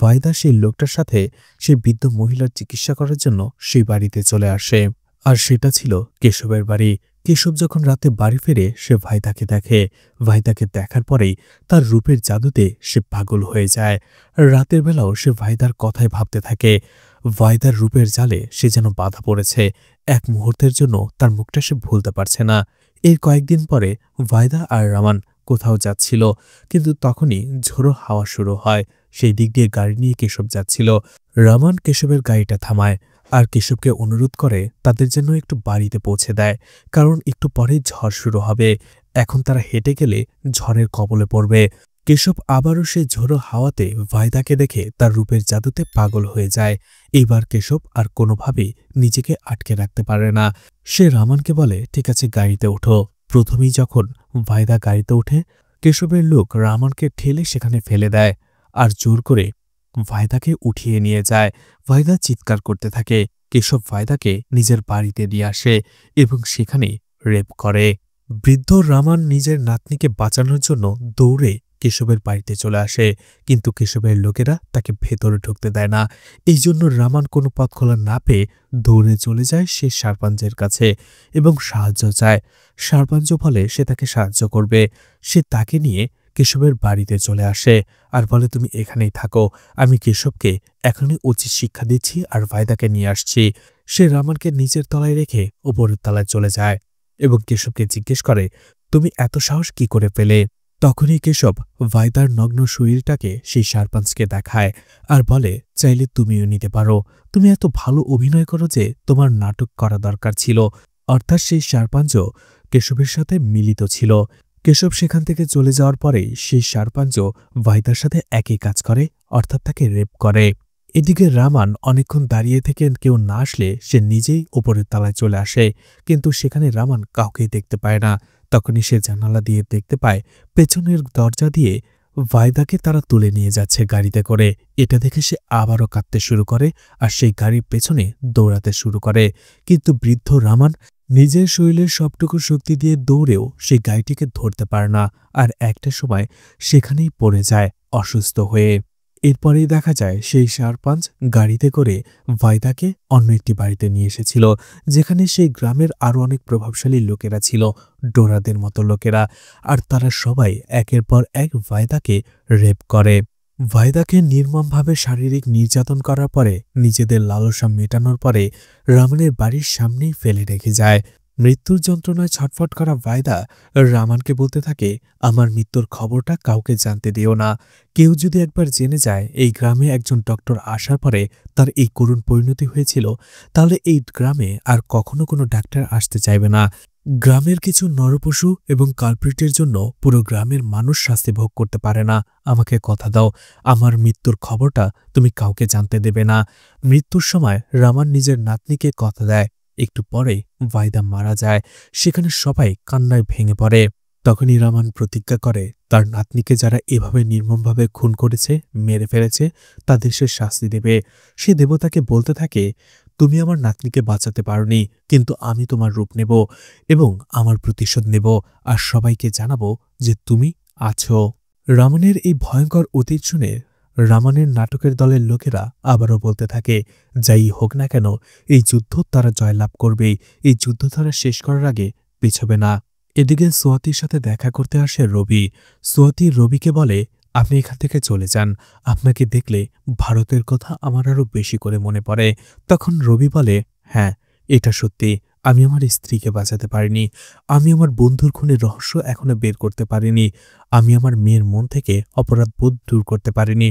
ভায়দা সেই লোকটার সাথে সেই বৃদ্ধ মহিলার চিকিৎসা করার জন্য সেই বাড়িতে চলে আসে, আর সেটা ছিল কেশবের বাড়ি। কেশব যখন রাতে বাড়ি ফেরে সে ভায়দাকে দেখে। ভায়দাকে দেখার পরেই তার রূপের জাদুতে সে পাগল হয়ে যায়। রাতের বেলাও সে ভায়দার কথায় ভাবতে থাকে। ভায়দার রূপের জালে সে যেন বাধা পড়েছে, এক মুহূর্তের জন্য তার মুখটা সে ভুলতে পারছে না। এর কয়েকদিন পরে ভায়দা আর রামান কোথাও যাচ্ছিল, কিন্তু তখনই ঝোড়ো হাওয়া শুরু হয়। সেই দিক দিয়ে গাড়ি নিয়ে কেশব যাচ্ছিল। রামান কেশবের গাড়িটা থামায় আর কেশবকে অনুরোধ করে তাদের জন্য একটু বাড়িতে পৌঁছে দেয়, কারণ একটু পরেই ঝড় শুরু হবে। এখন তারা হেঁটে গেলে ঝড়ের কবলে পড়বে। কেশব আবারও সেই ঝোড়ো হাওয়াতে ভাইদাকে দেখে তার রূপের জাদুতে পাগল হয়ে যায়। এইবার কেশব আর কোনোভাবেই নিজেকে আটকে রাখতে পারে না। সে রামানকে বলে, ঠিক আছে, গাড়িতে ওঠো। প্রথমেই যখন ভাইদা গাড়িতে ওঠে, কেশবের লোক রামানকে ঠেলে সেখানে ফেলে দেয় আর জোর করে ভাইদাকে উঠিয়ে নিয়ে যায়। ভাইদা চিৎকার করতে থাকে। কেশব ভাইদাকে নিজের বাড়িতে নিয়ে আসে এবং সেখানে রেপ করে। বৃদ্ধ রামান নিজের নাতনিকে বাঁচানোর জন্য দৌড়ে কেশবের বাড়িতে চলে আসে, কিন্তু কেশবের লোকেরা তাকে ভেতরে ঢুকতে দেয় না। এই জন্য রামান কোনো পথ খোলা না পেয়ে দৌড়ে চলে যায় সে সারপাঞ্জের কাছে এবং সাহায্য চায়। সারপাঞ্জ বলে সে তাকে সাহায্য করবে। সে তাকে নিয়ে কেশবের বাড়িতে চলে আসে আর বলে, তুমি এখানেই থাকো, আমি কেশবকে এখনই উচিত শিক্ষা দিচ্ছি আর ভাইদাকে নিয়ে আসছি। সে রামানকে নিচের তলায় রেখে উপরের তলায় চলে যায় এবং কেশবকে জিজ্ঞেস করে, তুমি এত সাহস কি করে পেলে? তখনই কেশব ভাইদার নগ্ন শরীরটাকে সেই সারপাঞ্চকে দেখায় আর বলে, চাইলে তুমিও নিতে পারো, তুমি এত ভালো অভিনয় করো যে তোমার নাটক করা দরকার ছিল। অর্থাৎ সেই সারপাঞ্চও কেশবের সাথে মিলিত ছিল। কেশব সেখান থেকে চলে যাওয়ার পরে সেই সারপাঞ্চ ভাইদার সাথে একই কাজ করে, অর্থাৎ তাকে রেপ করে। এদিকে রামান অনেকক্ষণ দাঁড়িয়ে থেকে কেউ না আসলে সে নিজেই ওপরের তলায় চলে আসে, কিন্তু সেখানে রামান কাউকেই দেখতে পায় না। তখনই সে জানালা দিয়ে দেখতে পায় পেছনের দরজা দিয়ে ভাইদাকে তারা তুলে নিয়ে যাচ্ছে গাড়িতে করে। এটা দেখে সে আবারও কাঁদতে শুরু করে আর সেই গাড়ির পেছনে দৌড়াতে শুরু করে, কিন্তু বৃদ্ধ রামান নিজের শরীরের সবটুকু শক্তি দিয়ে দৌড়েও সেই গাড়িটিকে ধরতে পারে না আর একটা সময় সেখানেই পড়ে যায় অসুস্থ হয়ে। এরপরেই দেখা যায় সেই সারপাঞ্চ গাড়িতে করে ভাইদাকে অন্য একটি বাড়িতে নিয়ে এসেছিল, যেখানে সেই গ্রামের আরও অনেক প্রভাবশালী লোকেরা ছিল, ডোরাদের মতো লোকেরা, আর তারা সবাই একের পর এক ভাইদাকে রেপ করে। ভাইদাকে নির্মমভাবে শারীরিক নির্যাতন করার পরে নিজেদের লালসা মেটানোর পরে রামানের বাড়ির সামনেই ফেলে রেখে যায়। মৃত্যুর যন্ত্রণায় ছটফট করা ভাইদা রামানকে বলতে থাকে, আমার মৃত্যুর খবরটা কাউকে জানতে দিও না। কেউ যদি একবার জেনে যায় এই গ্রামে একজন ডক্টর আসার পরে তার এই করুণ পরিণতি হয়েছিল, তাহলে এই গ্রামে আর কখনো কোনো ডাক্তার আসতে চাইবে না। গ্রামের কিছু নরপশু এবং কালপ্রিটের জন্য পুরো গ্রামের মানুষ শাস্তি ভোগ করতে পারে না। আমাকে কথা দাও, আমার মৃত্যুর খবরটা তুমি কাউকে জানতে দেবে না। মৃত্যুর সময় রামান নিজের নাতনিকে কথা দেয়। একটু পরে ভাইদা মারা যায়। সেখানে সবাই কান্নায় ভেঙে পড়ে। তখনই রামান প্রতিজ্ঞা করে তার নাতনিকে যারা এভাবে নির্মমভাবে খুন করেছে, মেরে ফেলেছে, তাদের সে শাস্তি দেবে। সে দেবতাকে বলতে থাকে, তুমি আমার নাতনিকে বাঁচাতে পারোনি, কিন্তু আমি তোমার রূপ নেব এবং আমার প্রতিশোধ নেব আর সবাইকে জানাবো যে তুমি আছো। রামানের এই ভয়ঙ্কর অতীত শুনে রামানের নাটকের দলের লোকেরা আবারও বলতে থাকে, যাই হোক না কেন এই যুদ্ধ তারা জয়লাভ করবেই, এই যুদ্ধ তারা শেষ করার আগে পিছবে না। এদিকে সোয়াতির সাথে দেখা করতে আসে রবি। সোয়াতি রবিকে বলে, আপনি এখান থেকে চলে যান, আপনাকে দেখলে ভারতের কথা আমার আরও বেশি করে মনে পড়ে। তখন রবি বলে, হ্যাঁ, এটা সত্যি, আমি আমার স্ত্রীকে বাঁচাতে পারিনি, আমি আমার বন্ধুর খুনের রহস্য এখনো বের করতে পারিনি, আমি আমার মেয়ের মন থেকে অপরাধবোধ দূর করতে পারিনি,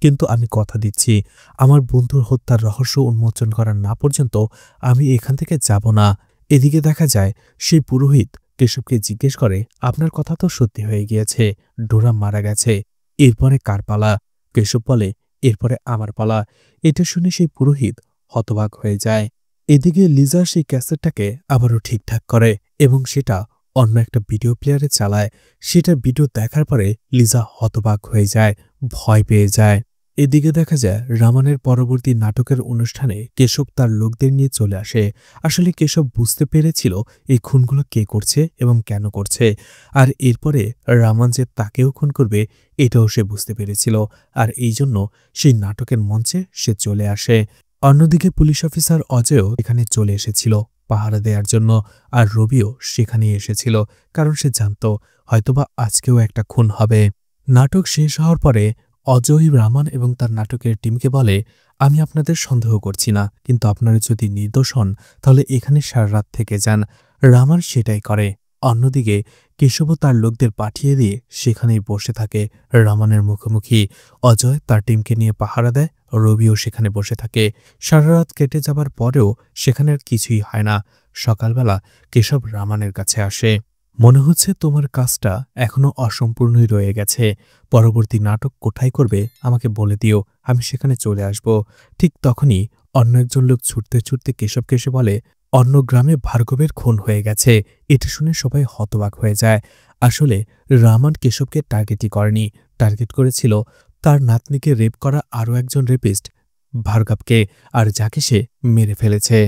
কিন্তু আমি কথা দিচ্ছি আমার বন্ধুর হত্যার রহস্য উন্মোচন করা না পর্যন্ত আমি এখান থেকে যাব না। এদিকে দেখা যায় সেই পুরোহিত কেশবকে জিজ্ঞেস করে, আপনার কথা তো সত্যি হয়ে গিয়েছে, ডোরা মারা গেছে, এরপরে কার পালা? কেশব বলে, এরপরে আমার পালা। এটা শুনে সেই পুরোহিত হতবাক হয়ে যায়। এদিকে লিজা সেই ক্যাসেটটাকে আবারও ঠিকঠাক করে এবং সেটা অন্য একটা ভিডিও প্লেয়ারে চালায়। সেটা ভিডিও দেখার পরে লিজা হতবাক হয়ে যায়, ভয় পেয়ে যায়। এদিকে দেখা যায় রামানের পরবর্তী নাটকের অনুষ্ঠানে কেশব তার লোকদের নিয়ে চলে আসে। আসলে কেশব বুঝতে পেরেছিল এই খুনগুলো কে করছে এবং কেন করছে, আর এরপরে রামান যে তাকেও খুন করবে এটাও সে বুঝতে পেরেছিল, আর এই জন্য সেই নাটকের মঞ্চে সে চলে আসে। অন্যদিকে পুলিশ অফিসার অজয়ও এখানে চলে এসেছিল পাহারা দেওয়ার জন্য, আর রবিও সেখানেই এসেছিল, কারণ সে জানত হয়তোবা আজকেও একটা খুন হবে। নাটক শেষ হওয়ার পরে অজয় রামান এবং তার নাটকের টিমকে বলে, আমি আপনাদের সন্দেহ করছি না, কিন্তু আপনারা যদি নির্দোষ হন তাহলে এখানে সারা রাত থেকে যান। রামান সেটাই করে। অন্যদিকে কেশবও তার লোকদের পাঠিয়ে দিয়ে সেখানেই বসে থাকে রামানের মুখোমুখি। অজয় তার টিমকে নিয়ে পাহারা দেয়, রবিও সেখানে বসে থাকে। সারা রাত কেটে যাবার পরেও সেখানে আর কিছুই হয় না। সকালবেলা কেশব রামানের কাছে আসে। মনে হচ্ছে তোমার কাজটা এখনো অসম্পূর্ণই রয়ে গেছে। পরবর্তী নাটক কোথায় করবে আমাকে বলে দিও, আমি সেখানে চলে আসব। ঠিক তখনই অন্য একজন লোক ছুটতে ছুটতে কেশবকে এসে বলে, অন্য গ্রামে ভার্গবের খুন হয়ে গেছে। এটা শুনে সবাই হতবাক হয়ে যায়। আসলে রামান কেশবকে টার্গেটই করেনি, টার্গেট করেছিল তার নাতনিকে রেপ করা আরও একজন রেপিস্ট ভার্গবকে, আর যাকে সে মেরে ফেলেছে।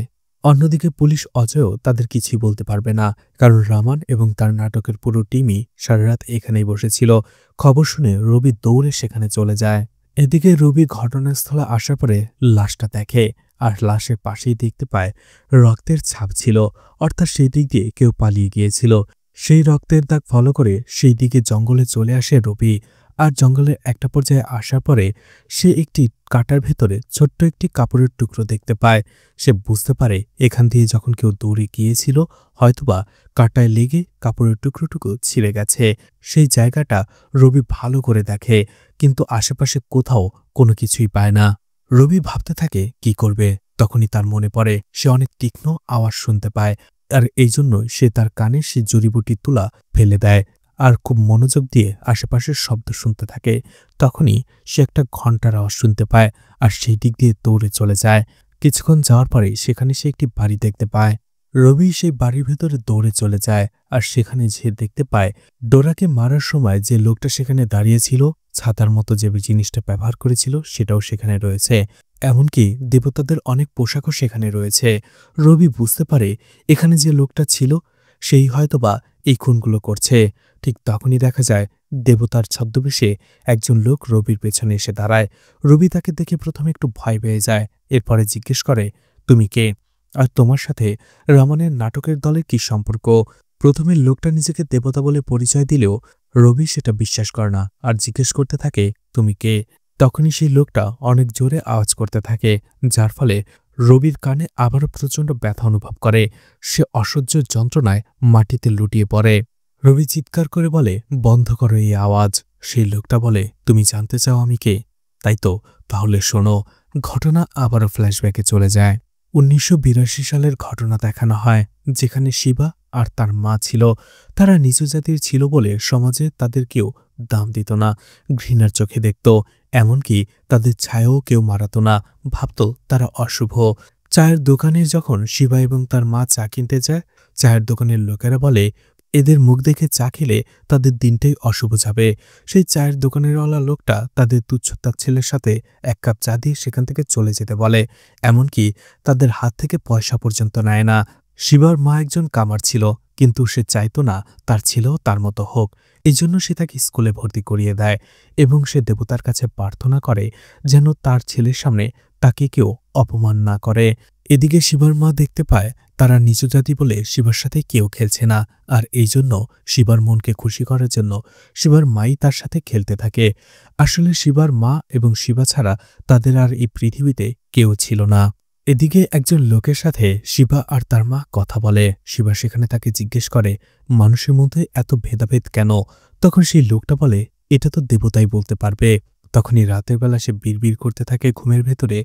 অন্যদিকে পুলিশ অজয়ও তাদের কিছুই বলতে পারবে না, কারণ রামান এবং তার নাটকের পুরো টিমই সারারাত এখানেই বসেছিল। খবর শুনে রবি দৌড়ে সেখানে চলে যায়। এদিকে রবি ঘটনাস্থলে আসার পরে লাশটা দেখে, আর লাশের পাশেই দেখতে পায় রক্তের ছাপ ছিল, অর্থাৎ সেই দিক দিয়ে কেউ পালিয়ে গিয়েছিল। সেই রক্তের দাগ ফলো করে সেই দিকে জঙ্গলে চলে আসে রবি। আর জঙ্গলের একটা পর্যায়ে আসার পরে সে একটি কাটার ভেতরে ছোট্ট একটি কাপড়ের টুকরো দেখতে পায়। সে বুঝতে পারে এখান দিয়ে যখন কেউ দৌড়ে গিয়েছিল, হয়তোবা কাটায় লেগে কাপড়ের টুকরোটুকু ছিঁড়ে গেছে। সেই জায়গাটা রবি ভালো করে দেখে, কিন্তু আশেপাশে কোথাও কোনো কিছুই পায় না। রবি ভাবতে থাকে কি করবে। তখনই তার মনে পড়ে সে অনেক তীক্ষ্ণ আওয়াজ শুনতে পায়, আর এই জন্য সে তার কানে সে জড়িবুটি তুলা ফেলে দেয় আর খুব মনোযোগ দিয়ে আশেপাশের শব্দ শুনতে থাকে। তখনই সে একটা ঘণ্টার আওয়াজ শুনতে পায়, আর সেই দিক দিয়ে দৌড়ে চলে যায়। কিছুক্ষণ যাওয়ার পরে সেখানে সে একটি বাড়ি দেখতে পায়। রবি সেই বাড়ির ভেতরে দৌড়ে চলে যায়, আর সেখানে যে দেখতে পায় ডোরাকে মারার সময় যে লোকটা সেখানে দাঁড়িয়েছিল, ছাতার মতো যে জিনিসটা ব্যবহার করেছিল সেটাও সেখানে রয়েছে। এমনকি দেবতাদের অনেক পোশাকও সেখানে রয়েছে। রবি বুঝতে পারে এখানে যে লোকটা ছিল সেই হয়তোবা এই খুনগুলো করছে। ঠিক তখনই দেখা যায় দেবতার ছদ্মবেশে একজন লোক রবির পেছনে এসে দাঁড়ায়। রবি তাকে দেখে প্রথমে একটু ভয় পেয়ে যায়, এরপরে জিজ্ঞেস করে, তুমি কে? আর তোমার সাথে রামানের নাটকের দলের কি সম্পর্ক? প্রথমে লোকটা নিজেকে দেবতা বলে পরিচয় দিলেও রবি সেটা বিশ্বাস করে না, আর জিজ্ঞেস করতে থাকে, তুমি কে? তখনই সেই লোকটা অনেক জোরে আওয়াজ করতে থাকে, যার ফলে রবির কানে আবারও প্রচণ্ড ব্যথা অনুভব করে। সে অসহ্য যন্ত্রণায় মাটিতে লুটিয়ে পড়ে। রবি চিৎকার করে বলে, বন্ধ করো এই আওয়াজ। সেই লোকটা বলে, তুমি জানতে চাও আমি কে? তাই তো, তাহলে শোনো। ঘটনা আবারও ফ্ল্যাশব্যাকে চলে যায়। ১৯৮২ সালের ঘটনা দেখানো হয়, যেখানে শিবা আর তার মা ছিল। তারা নিচু জাতির ছিল বলে সমাজে তাদের কেউ দাম দিত না, ঘৃণার চোখে দেখত। এমনকি তাদের ছায়াও কেউ মারাত না, ভাবত তারা অশুভ। চায়ের দোকানে যখন শিবা এবং তার মা চা কিনতে যায়, চায়ের দোকানের লোকেরা বলে এদের মুখ দেখে চা খেলে তাদের দিনটাই অশুভ যাবে। সেই চায়ের দোকানেরওয়ালা লোকটা তাদের তুচ্ছ-তাচ্ছিল্যের সাথে এক কাপ চা দিয়ে সেখান থেকে চলে যেতে বলে। এমনকি তাদের হাত থেকে পয়সা পর্যন্ত নেয় না। শিবার মা একজন কামার ছিল, কিন্তু সে চাইত না তার ছেলেও তার মতো হোক। এজন্য সে তাকে স্কুলে ভর্তি করিয়ে দেয় এবং সে দেবতার কাছে প্রার্থনা করে যেন তার ছেলের সামনে তাকে কেউ অপমান না করে। এদিকে শিবার মা দেখতে পায় তারা নিচু জাতি বলে শিবার সাথে কেউ খেলছে না, আর এই জন্য শিবার মনকে খুশি করার জন্য শিবার মাই তার সাথে খেলতে থাকে। আসলে শিবার মা এবং শিবা ছাড়া তাদের আর এই পৃথিবীতে কেউ ছিল না। এদিকে একজন লোকের সাথে শিবা আর তার মা কথা বলে। শিবা সেখানে তাকে জিজ্ঞেস করে, মানুষের মধ্যে এত ভেদাভেদ কেন? তখন সেই লোকটা বলে, এটা তো দেবতাই বলতে পারবে। তখনই রাতের বেলা সে বিড়বিড় করতে থাকে ঘুমের ভেতরে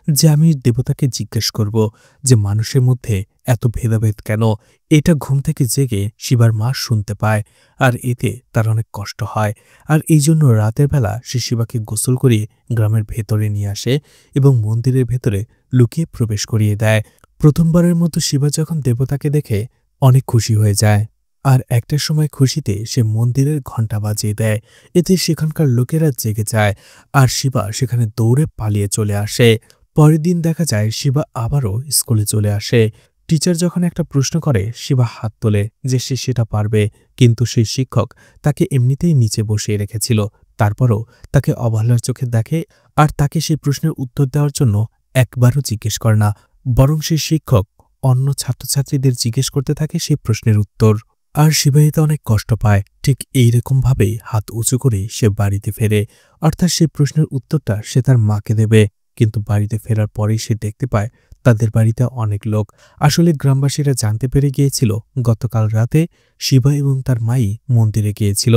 যে আমি দেবতাকে জিজ্ঞেস করব যে মানুষের মধ্যে এত ভেদাভেদ কেন। এটা ঘুম থেকে জেগে শিবার মা শুনতে পায়, আর এতে তার অনেক কষ্ট হয়। আর এই জন্য রাতের বেলা সে শিবাকে গোসল করিয়ে গ্রামের ভেতরে নিয়ে আসে এবং মন্দিরের ভেতরে লুকিয়ে প্রবেশ করিয়ে দেয়। প্রথমবারের মতো শিবা যখন দেবতাকে দেখে অনেক খুশি হয়ে যায়, আর একটার সময় খুশিতে সে মন্দিরের ঘণ্টা বাজিয়ে দেয়। এতে সেখানকার লোকেরা জেগে যায়, আর শিবা সেখানে দৌড়ে পালিয়ে চলে আসে। পরের দিন দেখা যায় শিবা আবারও স্কুলে চলে আসে। টিচার যখন একটা প্রশ্ন করে শিবা হাত তোলে যে সে সেটা পারবে, কিন্তু সেই শিক্ষক তাকে এমনিতেই নিচে বসিয়ে রেখেছিল। তারপরও তাকে অবহেলার চোখে দেখে, আর তাকে সেই প্রশ্নের উত্তর দেওয়ার জন্য একবারও জিজ্ঞেস করে না, বরং সেই শিক্ষক অন্য ছাত্রছাত্রীদের জিজ্ঞেস করতে থাকে সেই প্রশ্নের উত্তর। আর শিবাহিতা অনেক কষ্ট পায়। ঠিক এইরকমভাবেই হাত উঁচু করে সে বাড়িতে ফেরে, অর্থাৎ সেই প্রশ্নের উত্তরটা সে তার মাকে দেবে। কিন্তু বাড়িতে ফেরার পরেই সে দেখতে পায় তাদের বাড়িতে অনেক লোক। আসলে গ্রামবাসীরা জানতে পেরে গিয়েছিল গতকাল রাতে শিবা এবং তার মাই মন্দিরে গিয়েছিল।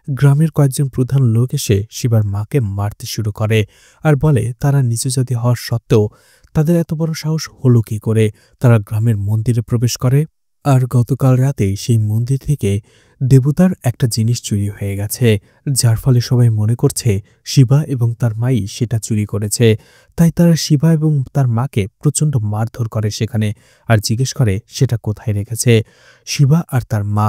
গ্রামের কয়েকজন প্রধান লোক এসে শিবার মাকে মারতে শুরু করে আর বলে তারা নিচু জাতি হওয়ার সত্ত্বেও তাদের এত বড় সাহস হলো কি করে, তারা গ্রামের মন্দিরে প্রবেশ করে। আর গতকাল রাতে সেই মন্দির থেকে দেবতার একটা জিনিস চুরি হয়ে গেছে, যার ফলে সবাই মনে করছে শিবা এবং তার মাই সেটা চুরি করেছে। তাই তারা শিবা এবং তার মাকে প্রচণ্ড মারধর করে সেখানে, আর জিজ্ঞেস করে সেটা কোথায় রেখেছে। শিবা আর তার মা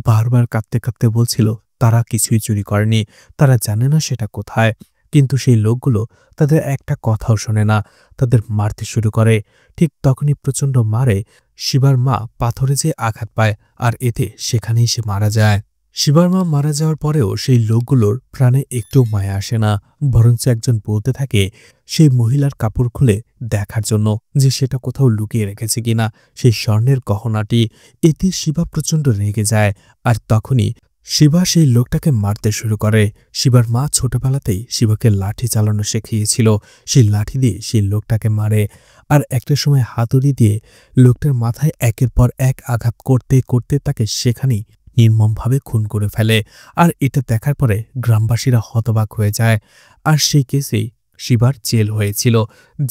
বারবার কাঁদতে কাঁদতে বলছিল তারা কিছুই চুরি করেনি, তারা জানে না সেটা কোথায়। কিন্তু সেই লোকগুলো তাদের একটা কথাও শোনে না, তাদের মারতে শুরু করে। ঠিক তখনই প্রচণ্ড মারে শিবার মা পাথরে যে আঘাত পায়, আর এতে সেখানেই সে মারা যায়। শিবার মা মারা যাওয়ার পরেও সেই লোকগুলোর প্রাণে একটু মায়া আসে না, বরঞ্চ একজন বলতে থাকে সেই মহিলার কাপড় খুলে দেখার জন্য যে সেটা কোথাও লুকিয়ে রেখেছে কিনা সেই স্বর্ণের গহনাটি। এতে শিবা প্রচণ্ড রেগে যায়, আর তখনই শিবা সেই লোকটাকে মারতে শুরু করে। শিবার মা ছোটবেলাতেই শিবাকে লাঠি চালানো শিখিয়েছিল, সেই লাঠি দিয়ে সেই লোকটাকে মারে, আর একটা সময় হাতুড়ি দিয়ে লোকটার মাথায় একের পর এক আঘাত করতে করতে তাকে সেখানেই নির্মমভাবে খুন করে ফেলে। আর এটা দেখার পরে গ্রামবাসীরা হতবাক হয়ে যায়। আর সেই কেসেই শিবার জেল হয়েছিল,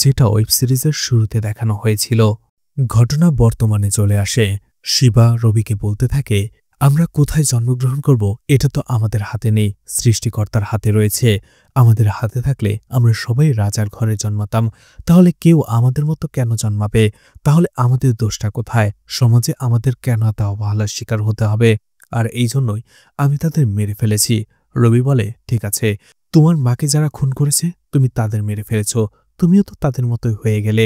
যেটা ওয়েব সিরিজের শুরুতে দেখানো হয়েছিল। ঘটনা বর্তমানে চলে আসে। শিবা রবিকে বলতে থাকে আমরা কোথায় জন্মগ্রহণ করব এটা তো আমাদের হাতে নেই, সৃষ্টিকর্তার হাতে রয়েছে। আমাদের হাতে থাকলে আমরা সবাই রাজার ঘরে জন্মাতাম, তাহলে কেউ আমাদের মতো কেন জন্মাবে? তাহলে আমাদের দোষটা কোথায়? সমাজে আমাদের কেন এত অবহেলার শিকার হতে হবে? আর এই জন্যই আমি তাদের মেরে ফেলেছি। রবি বলে ঠিক আছে, তোমার মাকে যারা খুন করেছে তুমি তাদের মেরে ফেলেছ, তুমিও তো তাদের মতোই হয়ে গেলে।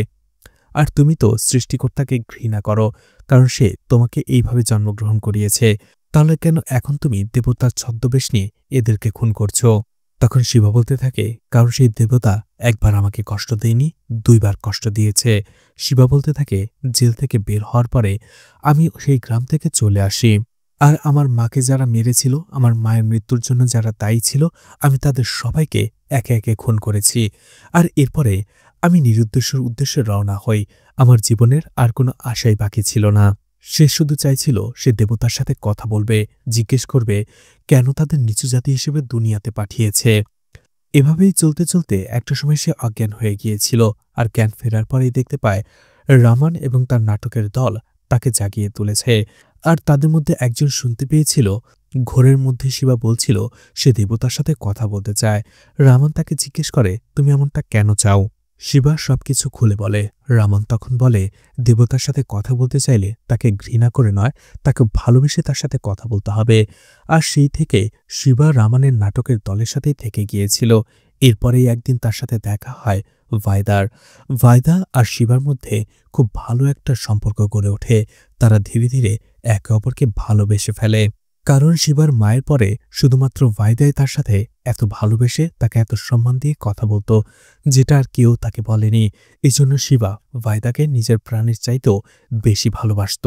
আর তুমি তো সৃষ্টিকর্তাকে ঘৃণা করো, কারণ সে তোমাকে এইভাবে জন্মগ্রহণ করিয়েছে। তাহলে কেন এখন তুমি দেবতার ছদ্মবেশ নিয়ে এদেরকে খুন করছো? তখন শিবা বলতে থাকে কারণ সেই দেবতা একবার আমাকে কষ্ট দেয়নি, দুইবার কষ্ট দিয়েছে। শিবা বলতে থাকে জেল থেকে বের হওয়ার পরে আমি সেই গ্রাম থেকে চলে আসি, আর আমার মাকে যারা মেরেছিল, আমার মায়ের মৃত্যুর জন্য যারা দায়ী ছিল, আমি তাদের সবাইকে একে একে খুন করেছি। আর এরপরে আমি নিরুদ্দেশ্যের উদ্দেশ্যে রওনা হই। আমার জীবনের আর কোনো আশাই বাকি ছিল না। সে শুধু চাইছিল সে দেবতার সাথে কথা বলবে, জিজ্ঞেস করবে কেন তাদের নিচু জাতি হিসেবে দুনিয়াতে পাঠিয়েছে। এভাবেই চলতে চলতে একটা সময় সে অজ্ঞান হয়ে গিয়েছিল, আর জ্ঞান ফেরার পরেই দেখতে পায় রামান এবং তার নাটকের দল তাকে জাগিয়ে তুলেছে। আর তাদের মধ্যে একজন শুনতে পেয়েছিল ঘোরের মধ্যে শিবা বলছিল সে দেবতার সাথে কথা বলতে চায়। রামান তাকে জিজ্ঞেস করে তুমি এমনটা কেন চাও? শিবা সবকিছু খুলে বলে। রামান তখন বলে দেবতার সাথে কথা বলতে চাইলে তাকে ঘৃণা করে নয়, তাকে ভালোবেসে তার সাথে কথা বলতে হবে। আর সেই থেকে শিবা রামানের নাটকের দলের সাথেই থেকে গিয়েছিল। এরপরেই একদিন তার সাথে দেখা হয় ভাইদার। ভাইদা আর শিবার মধ্যে খুব ভালো একটা সম্পর্ক গড়ে ওঠে। তারা ধীরে ধীরে একে অপরকে ভালোবেসে ফেলে, কারণ শিবার মায়ের পরে শুধুমাত্র ভাইদাই তার সাথে এত ভালোবেসে তাকে এত সম্মান দিয়ে কথা বলতো, যেটা আর কেউ তাকে বলেনি। এই জন্য শিবা ভাইদাকে নিজের প্রাণের চাইতেও বেশি ভালোবাসত।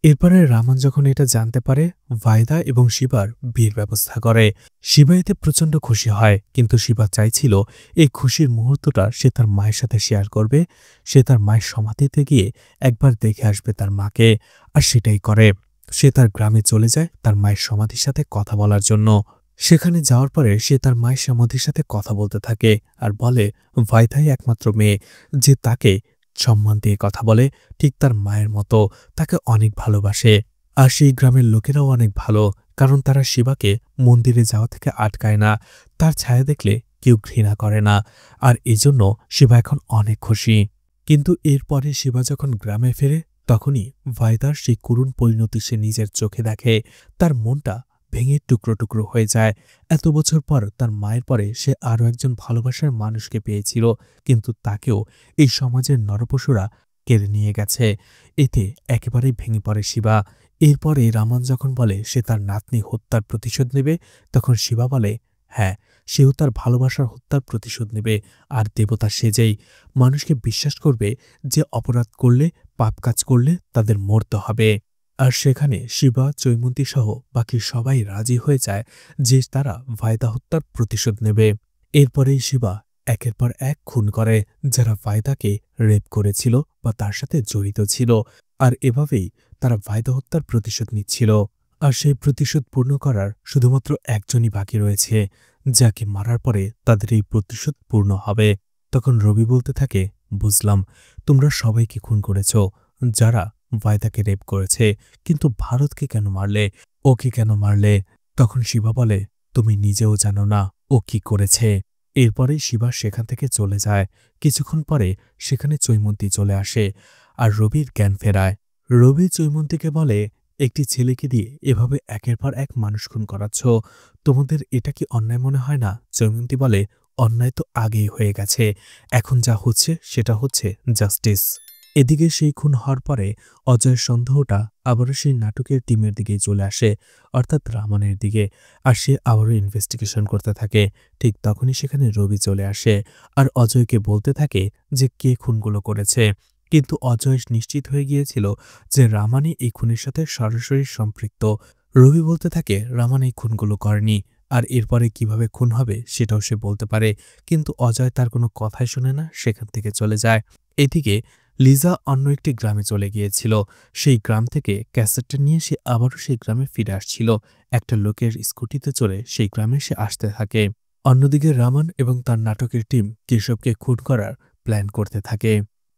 এরপরে রামান যখন এটা জানতে পারে, ভাইদা এবং শিবার বিয়ের ব্যবস্থা করে। শিবা এতে প্রচণ্ড খুশি হয়, কিন্তু শিবা চাইছিল এই খুশির মুহূর্তটা সে তার মায়ের সাথে শেয়ার করবে। সে তার মায়ের সমাধিতে গিয়ে একবার দেখে আসবে তার মাকে, আর সেটাই করে। সে তার গ্রামে চলে যায় তার মায়ের সমাধির সাথে কথা বলার জন্য। সেখানে যাওয়ার পরে সে তার মায়ের সমাধির সাথে কথা বলতে থাকে আর বলে ভাইদাই একমাত্র মেয়ে যে তাকে সম্মান দিয়ে কথা বলে, ঠিক তার মায়ের মতো তাকে অনেক ভালোবাসে। আর সেই গ্রামের লোকেরাও অনেক ভালো, কারণ তারা শিবাকে মন্দিরে যাওয়া থেকে আটকায় না, তার ছায়া দেখলে কেউ ঘৃণা করে না। আর এজন্য শিবা এখন অনেক খুশি। কিন্তু এরপরে শিবা যখন গ্রামে ফেরে, তখনই ভাইদার সেই করুণ পরিণতি সে নিজের চোখে দেখে। তার মনটা ভেঙে টুকরো টুকরো হয়ে যায়। এত বছর পর তার মায়ের পরে সে আরও একজন ভালোবাসার মানুষকে পেয়েছিল, কিন্তু তাকেও এই সমাজের নরপশুরা কেড়ে নিয়ে গেছে। এতে একেবারেই ভেঙে পড়ে শিবা। এরপরে রামান যখন বলে সে তার নাতনি হত্যার প্রতিশোধ নেবে, তখন শিবা বলে হ্যাঁ, সেও তার ভালোবাসার হত্যার প্রতিশোধ নেবে। আর দেবতা সেজেই মানুষকে বিশ্বাস করবে যে অপরাধ করলে, পাপ কাজ করলে তাদের মরতে হবে। আর সেখানে শিবা, চৈমন্তী সহ বাকি সবাই রাজি হয়ে যায় যে তারা ভাইদা হত্যার প্রতিশোধ নেবে। এরপরেই শিবা একের পর এক খুন করে যারা ভাইদাকে রেপ করেছিল বা তার সাথে জড়িত ছিল। আর এভাবেই তারা ভাইদা হত্যার প্রতিশোধ নিচ্ছিল। আর সেই প্রতিশোধ পূর্ণ করার শুধুমাত্র একজনই বাকি রয়েছে, যাকে মারার পরে তাদের এই প্রতিশোধ পূর্ণ হবে। তখন রবি বলতে থাকে, বুঝলাম, তোমরা সবাইকে খুন করেছ যারা ভাইদাকে রেপ করেছে, কিন্তু ভারতকে কেন মারলে? ওকে কেন মারলে? তখন শিবা বলে, তুমি নিজেও জানো না ও কি করেছে। এরপরেই শিবা সেখান থেকে চলে যায়। কিছুক্ষণ পরে সেখানে চৈমন্তী চলে আসে আর রবির জ্ঞান ফেরায়। রবি চৈমন্তীকে বলে, একটি ছেলেকে দিয়ে এভাবে একের পর এক মানুষ খুন করাচ্ছ, তোমাদের এটা কি অন্যায় মনে হয় না? চৈমন্তী বলে, অন্যায় তো আগেই হয়ে গেছে, এখন যা হচ্ছে সেটা হচ্ছে জাস্টিস। এদিকে সেই খুন হওয়ার পরে অজয়ের সন্দেহটা আবারও সেই নাটকের টিমের দিকেই চলে আসে, অর্থাৎ রামানের দিকে। আর সে আবারও ইনভেস্টিগেশন করতে থাকে। ঠিক তখনই সেখানে রবি চলে আসে আর অজয়কে বলতে থাকে যে কে খুনগুলো করেছে। কিন্তু অজয় নিশ্চিত হয়ে গিয়েছিল যে রামানই এই খুনের সাথে সরাসরি সম্পৃক্ত। রবি বলতে থাকে রামান এই খুনগুলো করেনি, আর এরপরে কিভাবে খুন হবে সেটাও সে বলতে পারে। কিন্তু অজয় তার কোনো কথাই শোনে না, সেখান থেকে চলে যায়। এদিকে লিজা অন্য একটি গ্রামে চলে গিয়েছিল। সেই গ্রাম থেকে ক্যাসেটটা নিয়ে সে আবারও সেই গ্রামে ফিরে আসছিল। একটা লোকের স্কুটিতে চড়ে সেই গ্রামে সে আসতে থাকে। অন্যদিকে রামান এবং তার নাটকের টিম কেশবকে খুন করার প্ল্যান করতে থাকে।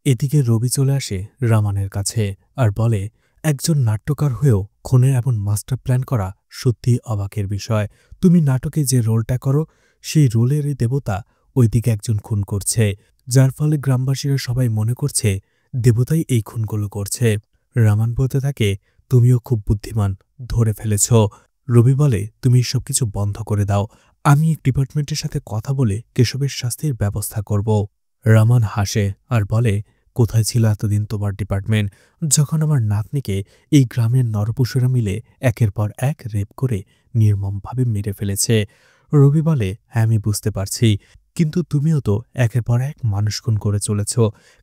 এদিকে রবি চলে আসে রামানের কাছে আর বলে, একজন নাট্যকার হয়েও খুনের এমন মাস্টার প্ল্যান করা সত্যি অবাকের বিষয়। তুমি নাটকে যে রোলটা করো সেই রোলেরই দেবতা ওইদিকে একজন খুন করছে, যার ফলে গ্রামবাসীরা সবাই মনে করছে দেবতাই এই খুনগুলো করছে। রামান বলতে থাকে, তুমিও খুব বুদ্ধিমান, ধরে ফেলেছ। রবি বলে, তুমি সবকিছু বন্ধ করে দাও, আমি এক ডিপার্টমেন্টের সাথে কথা বলে কেশবের শাস্তির ব্যবস্থা করব। রামান হাসে আর বলে, কোথায় ছিল এতদিন তোমার ডিপার্টমেন্ট, যখন আমার নাতনিকে এই গ্রামের নরপশুরা মিলে একের পর এক রেপ করে নির্মমভাবে মেরে ফেলেছে? রবি বলে, হ্যাঁ আমি বুঝতে পারছি, কিন্তু তুমিও তো একের পর এক মানুষ খুন করে চলেছ,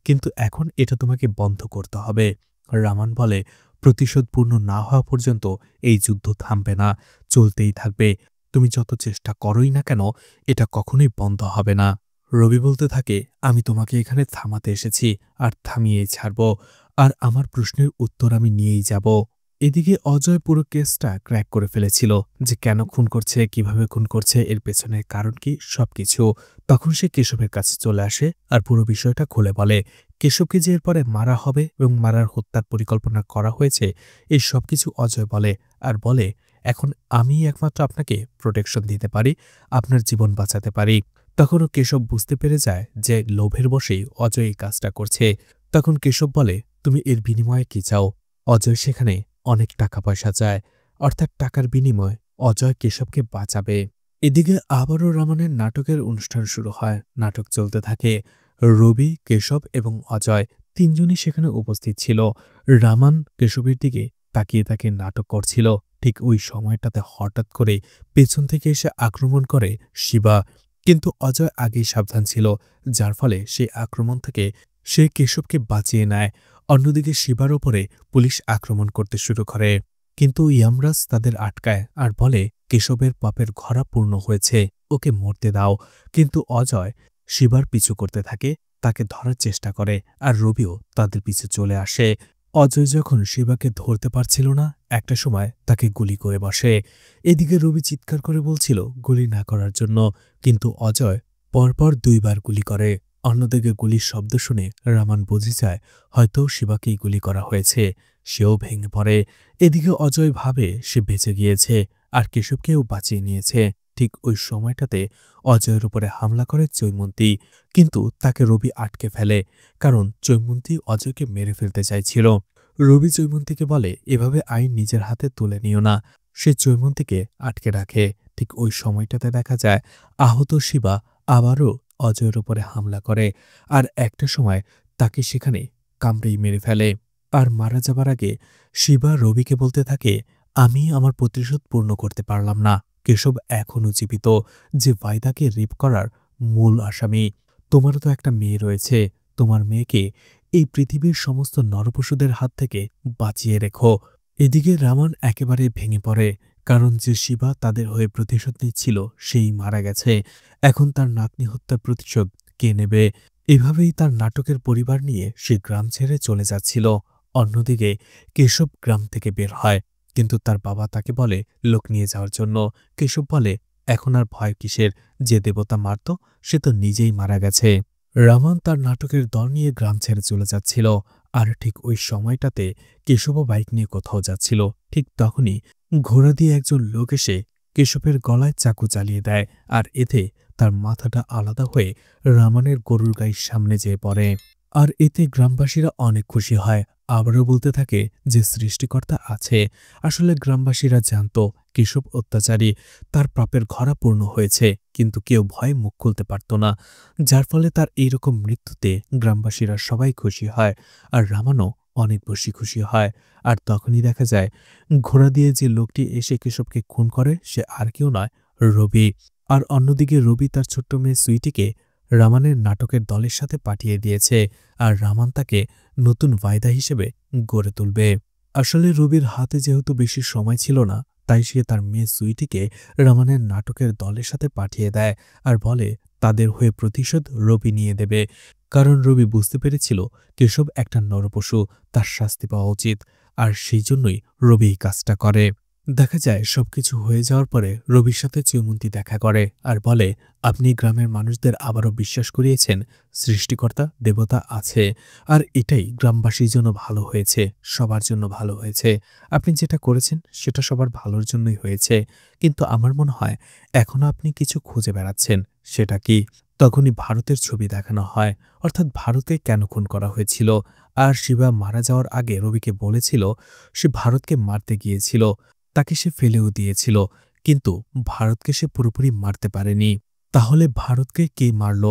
কিন্তু এখন এটা তোমাকে বন্ধ করতে হবে। রামান বলে, প্রতিশোধ পূর্ণ না হওয়া পর্যন্ত এই যুদ্ধ থামবে না, চলতেই থাকবে। তুমি যত চেষ্টা করোই না কেন এটা কখনোই বন্ধ হবে না। রবি বলতে থাকে, আমি তোমাকে এখানে থামাতে এসেছি আর থামিয়েই ছাড়ব, আর আমার প্রশ্নের উত্তর আমি নিয়েই যাব। এদিকে অজয় পুরো কেসটা ক্র্যাক করে ফেলেছিল, যে কেন খুন করছে, কিভাবে খুন করছে, এর পেছনের কারণ কি, সবকিছু। তখন সে কেশবের কাছে চলে আসে আর পুরো বিষয়টা খুলে বলে। কেশবকে যে এরপরে মারা হবে এবং মারার হত্যার পরিকল্পনা করা হয়েছে, এই সবকিছু অজয় বলে। আর বলে, এখন আমি একমাত্র আপনাকে প্রোটেকশন দিতে পারি, আপনার জীবন বাঁচাতে পারি। তখনও কেশব বুঝতে পেরে যায় যে লোভের বশেই অজয় এই কাজটা করছে। তখন কেশব বলে, তুমি এর বিনিময়ে কি চাও? অজয় সেখানে অনেক টাকা পয়সা চায়, অর্থাৎ টাকার বিনিময়ে অজয় কেশবকে বাঁচাবে। এদিকে আবারও রামানের নাটকের অনুষ্ঠান শুরু হয়। নাটক চলতে থাকে। রবি, কেশব এবং অজয় তিনজনই সেখানে উপস্থিত ছিল। রামান কেশবের দিকে তাকিয়ে তাকিয়ে নাটক করছিল। ঠিক ওই সময়টাতে হঠাৎ করে পেছন থেকে এসে আক্রমণ করে শিবা। কিন্তু অজয় আগেই সাবধান ছিল, যার ফলে সেই আক্রমণ থেকে সে কেশবকে বাঁচিয়ে নেয়। অন্যদিকে শিবার ওপরে পুলিশ আক্রমণ করতে শুরু করে, কিন্তু ইয়ামরাজ তাদের আটকায় আর বলে, কেশবের পাপের ঘরা পূর্ণ হয়েছে, ওকে মরতে দাও। কিন্তু অজয় শিবার পিছু করতে থাকে, তাকে ধরার চেষ্টা করে, আর রবিও তাদের পিছু চলে আসে। অজয় যখন শিবাকে ধরতে পারছিল না, একটা সময় তাকে গুলি করে বসে। এদিকে রবি চিৎকার করে বলছিল গুলি না করার জন্য, কিন্তু অজয় পরপর 2 বার গুলি করে। অন্যদিকে গুলির শব্দ শুনে রামান বুঝে যায় হয়তো শিবাকেই গুলি করা হয়েছে। সেও ভেঙে পড়ে। এদিকে অজয় ভাবে সে বেঁচে গিয়েছে আর কেশবকেও বাঁচিয়ে নিয়েছে। ঠিক ওই সময়টাতে অজয়ের উপরে হামলা করে চৈমন্তী, কিন্তু তাকে রবি আটকে ফেলে, কারণ চৈমন্তী অজয়কে মেরে ফেলতে চাইছিল। রবি চৈমন্তীকে বলে, এভাবে আইন নিজের হাতে তুলে নিও না। সে চৈমন্তীকে আটকে রাখে। ঠিক ওই সময়টাতে দেখা যায় আহত শিবা আবারও অজয়ের উপরে হামলা করে, আর একটা সময় তাকে সেখানে কামড়েই মেরে ফেলে। আর মারা যাবার আগে শিবা রবিকে বলতে থাকে, আমি আমার প্রতিশোধ পূর্ণ করতে পারলাম না, কেশব এখনও জীবিত, যে ভাইদাকে রেপ করার মূল আসামি। তোমারও তো একটা মেয়ে রয়েছে, তোমার মেয়েকে এই পৃথিবীর সমস্ত নরপশুদের হাত থেকে বাঁচিয়ে রেখো। এদিকে রামান একেবারে ভেঙে পড়ে, কারণ যে শিবা তাদের হয়ে প্রতিশোধ নিচ্ছিল সেই মারা গেছে। এখন তার নাতনি হত্যার প্রতিশোধ কে নেবে? এভাবেই তার নাটকের পরিবার নিয়ে সে গ্রাম ছেড়ে চলে যাচ্ছিল। অন্যদিকে কেশব গ্রাম থেকে বের হয়, কিন্তু তার বাবা তাকে বলে লোক নিয়ে যাওয়ার জন্য। কেশব বলে, এখন আর ভয় কিসের? যে দেবতা মারত সে তো নিজেই মারা গেছে। রামান তার নাটকের দল নিয়ে গ্রাম ছেড়ে চলে যাচ্ছিল, আর ঠিক ওই সময়টাতে কেশবও বাইক নিয়ে কোথাও যাচ্ছিল। ঠিক তখনই ঘোড়া দিয়ে একজন লোক এসে কেশবের গলায় চাকু চালিয়ে দেয়, আর এতে তার মাথাটা আলাদা হয়ে রামানের গরুর গায়ের সামনে যেয়ে পড়ে। আর এতে গ্রামবাসীরা অনেক খুশি হয়, আবারও বলতে থাকে যে সৃষ্টিকর্তা আছে। আসলে গ্রামবাসীরা জানত কেশব অত্যাচারী, তার পাপের ঘরা পূর্ণ হয়েছে, কিন্তু কেউ ভয়ে মুখ খুলতে পারত না। যার ফলে তার এইরকম মৃত্যুতে গ্রামবাসীরা সবাই খুশি হয়, আর রামানও অনেক বেশি খুশি হয়। আর তখনই দেখা যায় ঘোড়া দিয়ে যে লোকটি এসে কেশবকে খুন করে সে আর কেউ নয়, রবি। আর অন্যদিকে রবি তার ছোট্ট মেয়ে সুইটিকে রামানের নাটকের দলের সাথে পাঠিয়ে দিয়েছে, আর রামান তাকে নতুন বায়দা হিসেবে গড়ে তুলবে। আসলে রবির হাতে যেহেতু বেশি সময় ছিল না, তাই সে তার মেয়ে সুইটিকে রামানের নাটকের দলের সাথে পাঠিয়ে দেয়, আর বলে তাদের হয়ে প্রতিশোধ রবি নিয়ে দেবে। কারণ রবি বুঝতে পেরেছিল কেশব একটা নরপশু, তার শাস্তি পাওয়া উচিত, আর সেই জন্যই রবি এই কাজটা করে। দেখা যায় সবকিছু হয়ে যাওয়ার পরে রবির সাথে চিউমন্তী দেখা করে আর বলে, আপনি গ্রামের মানুষদের আবারও বিশ্বাস করিয়েছেন সৃষ্টিকর্তা দেবতা আছে, আর এটাই গ্রামবাসীর জন্য ভালো হয়েছে, সবার জন্য ভালো হয়েছে। আপনি যেটা করেছেন সেটা সবার ভালোর জন্যই হয়েছে, কিন্তু আমার মনে হয় এখনও আপনি কিছু খুঁজে বেড়াচ্ছেন। সেটা কি? তখনই ভারতের ছবি দেখানো হয়, অর্থাৎ ভারতে কেন খুন করা হয়েছিল। আর শিবা মারা যাওয়ার আগে রবিকে বলেছিল সে ভারতকে মারতে গিয়েছিল, তাকে সে ফেলেও দিয়েছিল, কিন্তু ভারতকে সে পুরোপুরি মারতে পারেনি। তাহলে ভারতকে কে মারল?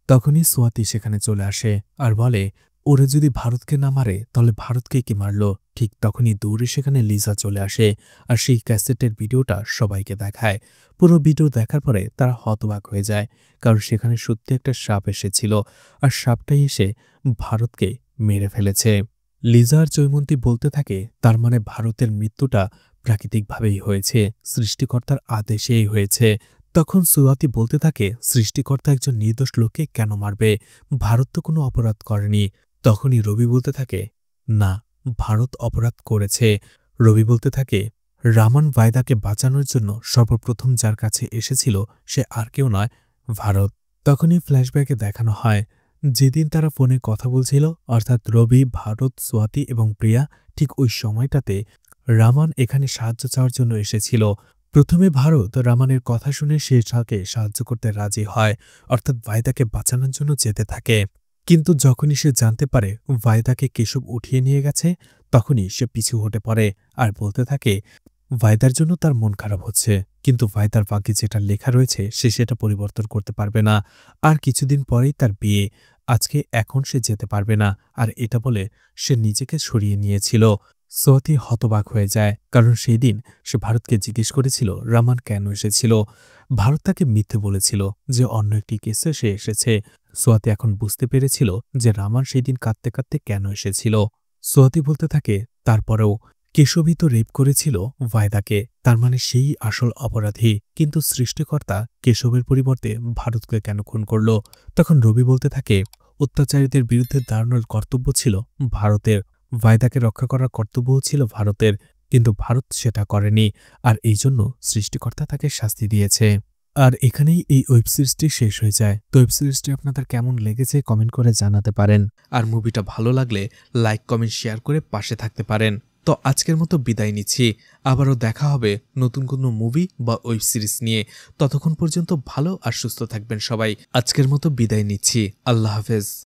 তখনই সোয়াতি সেখানে চলে আসে আর বলে, ওরা যদি ভারতকে না মারে তাহলে ভারতকে কে মারল? ঠিক তখনই দৌড়ে সেখানে লিজা চলে আসে, আর সেই ক্যাসেটের ভিডিওটা সবাইকে দেখায়। পুরো ভিডিও দেখার পরে তারা হতবাক হয়ে যায়, কারণ সেখানে সত্যি একটা সাপ এসেছিল, আর সাপটাই এসে ভারতকে মেরে ফেলেছে। লিজা আর জয়মন্তী বলতে থাকে, তার মানে ভারতের মৃত্যুটা প্রাকৃতিকভাবেই হয়েছে, সৃষ্টিকর্তার আদেশেই হয়েছে। তখন সুয়াতি বলতে থাকে, সৃষ্টিকর্তা একজন নির্দোষ লোককে কেন মারবে? ভারত তো কোনো অপরাধ করেনি। তখনই রবি বলতে থাকে, না, ভারত অপরাধ করেছে। রবি বলতে থাকে, রামান ভায়দাকে বাঁচানোর জন্য সর্বপ্রথম যার কাছে এসেছিল সে আর কেউ নয়, ভারত। তখনই ফ্ল্যাশব্যাকে দেখানো হয় যেদিন তারা ফোনে কথা বলছিল, অর্থাৎ রবি, ভারত, সোয়াতি এবং প্রিয়া, ঠিক ওই সময়টাতে রামান এখানে সাহায্য চাওয়ার জন্য এসেছিল। প্রথমে ভারত রামানের কথা শুনে সে তাকে সাহায্য করতে রাজি হয়, অর্থাৎ ভায়দাকে বাঁচানোর জন্য যেতে থাকে। কিন্তু যখনই সে জানতে পারে ভায়দাকে কেশব উঠিয়ে নিয়ে গেছে, তখনই সে পিছু হটে পড়ে আর বলতে থাকে ভায়দার জন্য তার মন খারাপ হচ্ছে, কিন্তু ভায়দার ভাগ্যে যেটা লেখা রয়েছে সে সেটা পরিবর্তন করতে পারবে না। আর কিছুদিন পরেই তার বিয়ে, আজকে এখন সে যেতে পারবে না। আর এটা বলে সে নিজেকে সরিয়ে নিয়েছিল। সোয়াতি হতবাক হয়ে যায়, কারণ সেই দিন সে ভারতকে জিজ্ঞেস করেছিল রামান কেন এসেছিল। ভারত তাকে মিথ্যে বলেছিল যে অন্য একটি কেসে সে এসেছে। সোয়াতি এখন বুঝতে পেরেছিল যে রামান সেই দিন কাঁদতে কাঁদতে কেন এসেছিল। সোয়াতি বলতে থাকে, তারপরেও কেশবই তো রেপ করেছিল ভায়দাকে, তার মানে সেই আসল অপরাধী। কিন্তু সৃষ্টিকর্তা কেশবের পরিবর্তে ভারতকে কেন খুন করল? তখন রবি বলতে থাকে, অত্যাচারীদের বিরুদ্ধে দাঁড়ানোর কর্তব্য ছিল ভারতের, ভায়দাকে রক্ষা করার কর্তব্যও ছিল ভারতের, কিন্তু ভারত সেটা করেনি, আর এই জন্য সৃষ্টিকর্তা তাকে শাস্তি দিয়েছে। আর এখানেই এই ওয়েব সিরিজটি শেষ হয়ে যায়। তো ওয়েব সিরিজটি আপনাদের কেমন লেগেছে কমেন্ট করে জানাতে পারেন, আর মুভিটা ভালো লাগলে লাইক, কমেন্ট, শেয়ার করে পাশে থাকতে পারেন। তো আজকের মতো বিদায় নিচ্ছি, আবারও দেখা হবে নতুন কোনো মুভি বা ওয়েব সিরিজ নিয়ে। ততক্ষণ পর্যন্ত ভালো আর সুস্থ থাকবেন সবাই। আজকের মতো বিদায় নিচ্ছি, আল্লাহ হাফেজ।